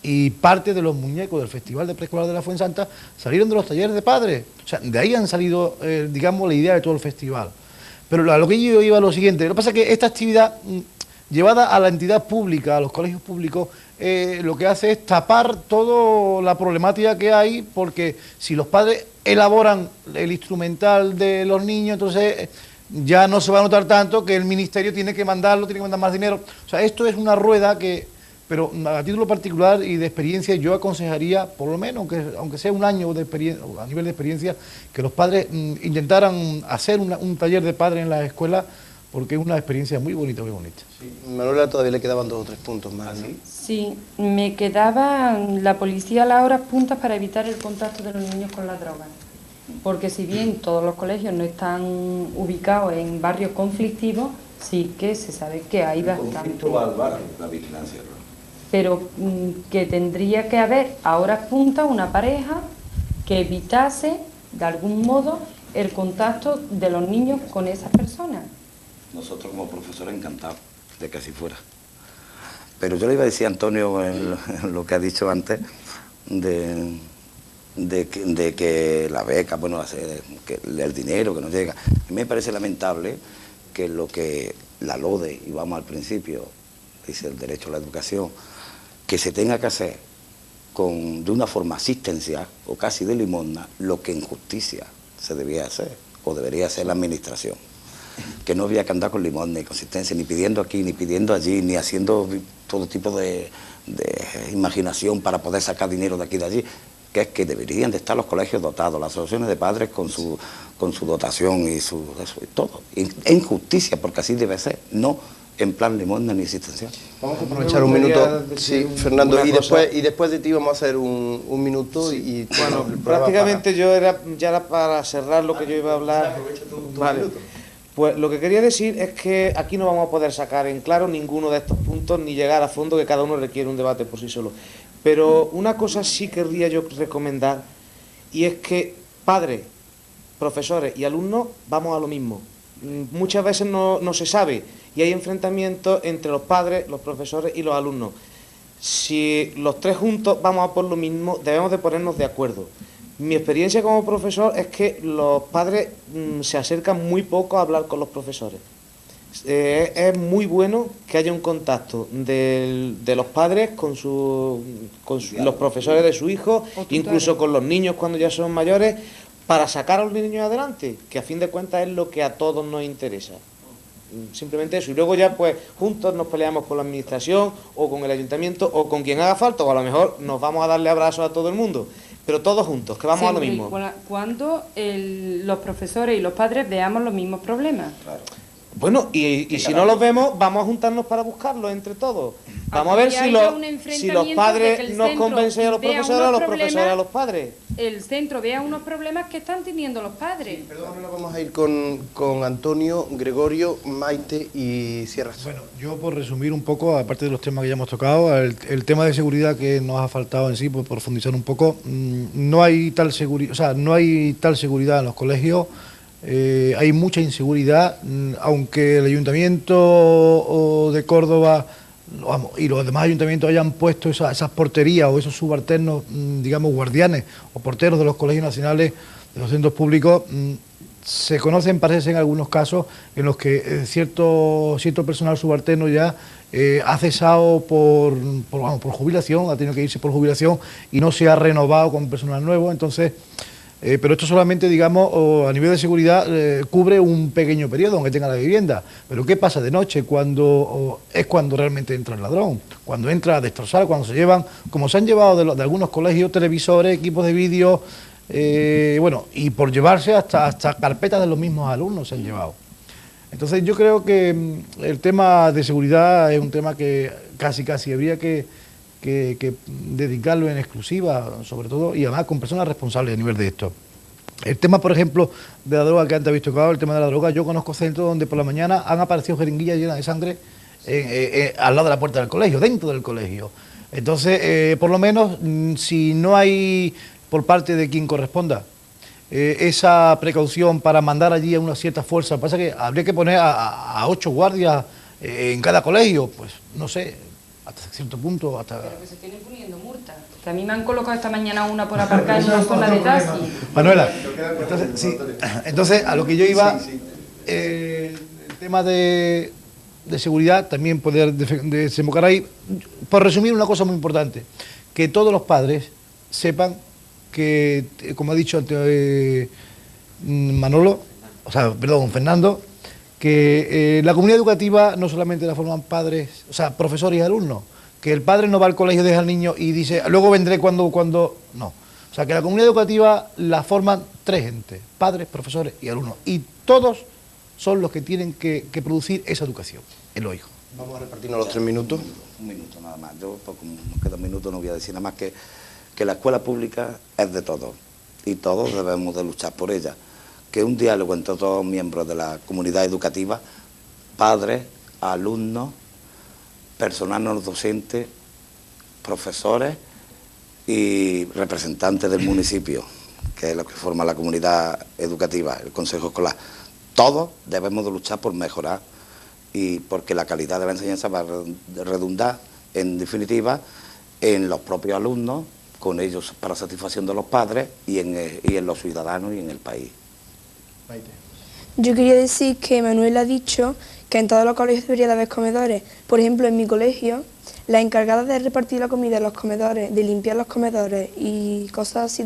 Y parte de los muñecos del Festival de Preescolar de la Fuensanta salieron de los talleres de padres. O sea, de ahí han salido, digamos, la idea de todo el festival. Pero a lo que yo iba a lo siguiente. Lo que pasa es que esta actividad, llevada a la entidad pública, a los colegios públicos, lo que hace es tapar toda la problemática que hay, porque si los padres elaboran el instrumental de los niños, entonces ya no se va a notar tanto que el Ministerio tiene que mandar más dinero. O sea, esto es una rueda que... Pero a título particular y de experiencia, yo aconsejaría, por lo menos, aunque sea un año de experiencia, a nivel de experiencia, que los padres intentaran hacer un taller de padres en la escuela, porque es una experiencia muy bonita, muy bonita. Sí. Manuela, todavía le quedaban 2 o 3 puntos más, ¿no? Sí, me quedaba la policía a las horas puntas para evitar el contacto de los niños con la droga. Porque si bien todos los colegios no están ubicados en barrios conflictivos, sí que se sabe que hay bastante. La vigilancia, ¿no? Pero que tendría que haber a horas puntas una pareja que evitase de algún modo el contacto de los niños con esas personas. Nosotros como profesores encantados de que así fuera. Pero yo le iba a decir a Antonio en lo que ha dicho antes de que la beca, bueno, que el dinero que nos llega. A mí me parece lamentable que lo que la LODE, y vamos al principio, dice el derecho a la educación, que se tenga que hacer de una forma asistencial o casi de limosna lo que en justicia se debía hacer o debería hacer la administración. Que no había que andar con limosna ni consistencia, ni pidiendo aquí, ni pidiendo allí, ni haciendo todo tipo de imaginación para poder sacar dinero de aquí y de allí, que es que deberían de estar los colegios dotados, las asociaciones de padres con su dotación y todo. En justicia, porque así debe ser, no en plan limosna ni asistencial. Vamos a aprovechar un minuto, sí, Fernando, y después de ti vamos a hacer un minuto y bueno, prácticamente ya era para cerrar lo que yo iba a hablar. Vale. Pues lo que quería decir es que aquí no vamos a poder sacar en claro ninguno de estos puntos ni llegar a fondo, que cada uno requiere un debate por sí solo. Pero una cosa sí querría yo recomendar, y es que padres, profesores y alumnos vamos a lo mismo. Muchas veces no se sabe y hay enfrentamientos entre los padres, los profesores y los alumnos. Si los 3 juntos vamos a por lo mismo, debemos de ponernos de acuerdo. Mi experiencia como profesor es que los padres se acercan muy poco a hablar con los profesores. Es muy bueno que haya un contacto de los padres con los profesores de su hijo, incluso con los niños cuando ya son mayores, para sacar a los niños adelante, que a fin de cuentas es lo que a todos nos interesa. Simplemente eso, y luego ya pues juntos nos peleamos con la administración o con el ayuntamiento o con quien haga falta, o a lo mejor nos vamos a darle abrazos a todo el mundo, pero todos juntos, que vamos a lo mismo. Cuando los profesores y los padres veamos los mismos problemas. Claro. Bueno, y si no los vemos, vamos a juntarnos para buscarlos entre todos. Vamos a ver si los padres nos convencen a los profesores o los profesores a los padres. El centro vea unos problemas que están teniendo los padres. Sí, perdón, ahora vamos a ir con Antonio, Gregorio, Maite y Sierra. Bueno, yo por resumir un poco, aparte de los temas que ya hemos tocado, el tema de seguridad que nos ha faltado en sí, por profundizar un poco, no hay tal seguridad en los colegios. Hay mucha inseguridad, aunque el Ayuntamiento de Córdoba y los demás ayuntamientos hayan puesto esas porterías o esos subalternos, digamos, guardianes o porteros de los colegios nacionales, de los centros públicos, se conocen, parece, en algunos casos en los que cierto personal subalterno ya ha cesado por jubilación, ha tenido que irse por jubilación y no se ha renovado con personal nuevo. Entonces, pero esto solamente, digamos, a nivel de seguridad cubre un pequeño periodo, aunque tenga la vivienda. Pero ¿qué pasa de noche? Es cuando realmente entra el ladrón, cuando entra a destrozar, cuando se llevan, como se han llevado de algunos colegios, televisores, equipos de vídeo, bueno, y por llevarse hasta carpetas de los mismos alumnos se han llevado. Entonces yo creo que el tema de seguridad es un tema que casi habría que dedicarlo en exclusiva, sobre todo, y además con personas responsables a nivel de esto. El tema, por ejemplo, de la droga que antes habéis tocado, el tema de la droga, yo conozco centros donde por la mañana han aparecido jeringuillas llenas de sangre al lado de la puerta del colegio, dentro del colegio. Entonces, por lo menos, si no hay por parte de quien corresponda esa precaución para mandar allí a una cierta fuerza, pasa que habría que poner a 8 guardias en cada colegio, pues no sé, hasta cierto punto, hasta... Pero que se tienen poniendo multas. Que a mí me han colocado esta mañana una por aparcar en una zona de taxi. Manuela, entonces a lo que yo iba, el tema de seguridad también poder desembocar ahí. Por resumir, una cosa muy importante, que todos los padres sepan que, como ha dicho antes Fernando, que la comunidad educativa no solamente la forman padres, o sea, profesores y alumnos, que el padre no va al colegio, deja al niño y dice, luego vendré cuando, no. O sea, que la comunidad educativa la forman 3 gentes, padres, profesores y alumnos, y todos son los que tienen que producir esa educación en los hijos. Vamos a repartirnos los 3 minutos. Un minuto nada más. Yo, pues, como nos queda un minuto, no voy a decir nada más que la escuela pública es de todos y todos debemos de luchar por ella. Que un diálogo entre todos los miembros de la comunidad educativa, padres, alumnos, personal no docente, profesores y representantes del municipio, que es lo que forma la comunidad educativa, el consejo escolar. Todos debemos de luchar por mejorar y porque la calidad de la enseñanza va a redundar, en definitiva, en los propios alumnos, con ellos para satisfacción de los padres y en los ciudadanos y en el país. Yo quería decir que Manuel ha dicho que en todos los colegios debería de haber comedores. Por ejemplo, en mi colegio, las encargadas de repartir la comida en los comedores, de limpiar los comedores y cosas así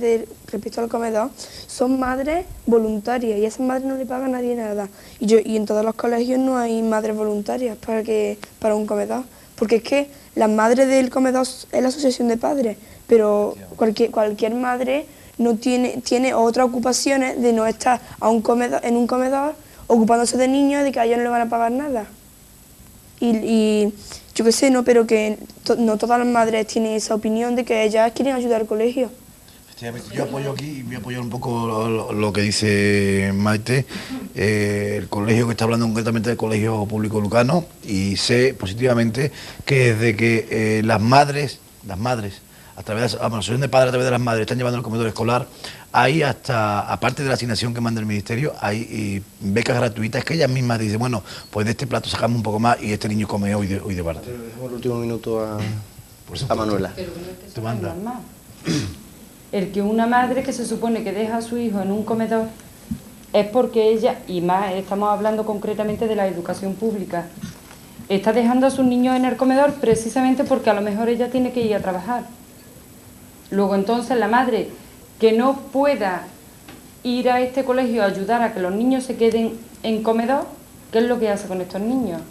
respecto al comedor, son madres voluntarias y a esas madres no le paga nadie nada. Y en todos los colegios no hay madres voluntarias para un comedor, porque es que las madres del comedor es la asociación de padres, pero cualquier madre no tiene otras ocupaciones de no estar en un comedor ocupándose de niños, de que a ellos no le van a pagar nada. Y yo qué sé, no, pero que no todas las madres tienen esa opinión de que ellas quieren ayudar al colegio. Yo apoyo aquí y voy a apoyar un poco lo que dice Maite. El colegio que está hablando concretamente del Colegio Público Lucano, y sé positivamente que desde que las madres, a través de la asociación de padres, a través de las madres, están llevando el comedor escolar, hay hasta, aparte de la asignación que manda el Ministerio, hay becas gratuitas que ellas mismas dicen, bueno, pues de este plato sacamos un poco más y este niño come hoy de parte. Pero dejamos el último minuto a Manuela. Pero que no es que sea normal. El que una madre que se supone que deja a su hijo en un comedor es porque ella, y más estamos hablando concretamente de la educación pública, está dejando a sus niños en el comedor precisamente porque a lo mejor ella tiene que ir a trabajar. Luego entonces la madre que no pueda ir a este colegio a ayudar a que los niños se queden en comedor, ¿qué es lo que hace con estos niños?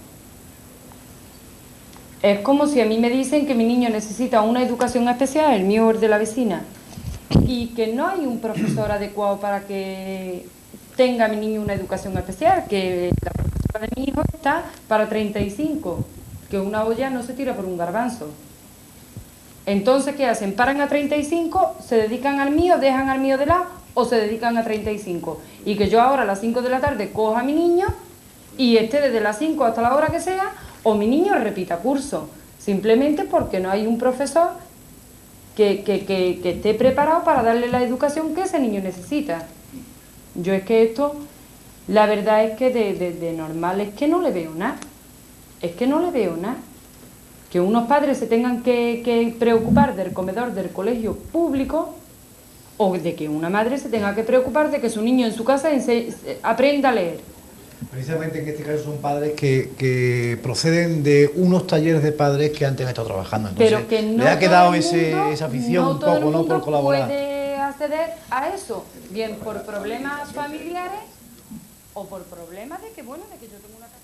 Es como si a mí me dicen que mi niño necesita una educación especial, el mío o el de la vecina, y que no hay un profesor adecuado para que tenga mi niño una educación especial, que la profesora de mi hijo está para 35, que una olla no se tira por un garbanzo. Entonces, ¿qué hacen? Paran a 35, se dedican al mío, dejan al mío de lado o se dedican a 35. Y que yo ahora a las 5 de la tarde coja a mi niño y esté desde las 5 hasta la hora que sea, o mi niño repita curso, simplemente porque no hay un profesor que esté preparado para darle la educación que ese niño necesita. Yo es que esto, la verdad es que de normal es que no le veo nada. Es que no le veo nada. Que unos padres se tengan que preocupar del comedor del colegio público o de que una madre se tenga que preocupar de que su niño en su casa aprenda a leer. Precisamente en este caso son padres que proceden de unos talleres de padres que antes han estado trabajando. Entonces, pero que no le ha quedado todo el mundo, esa afición no un todo el poco, ¿no? mundo Por colaborar. puede acceder a eso, bien por problemas familiares o por problemas de que, bueno, de que yo tengo una casa.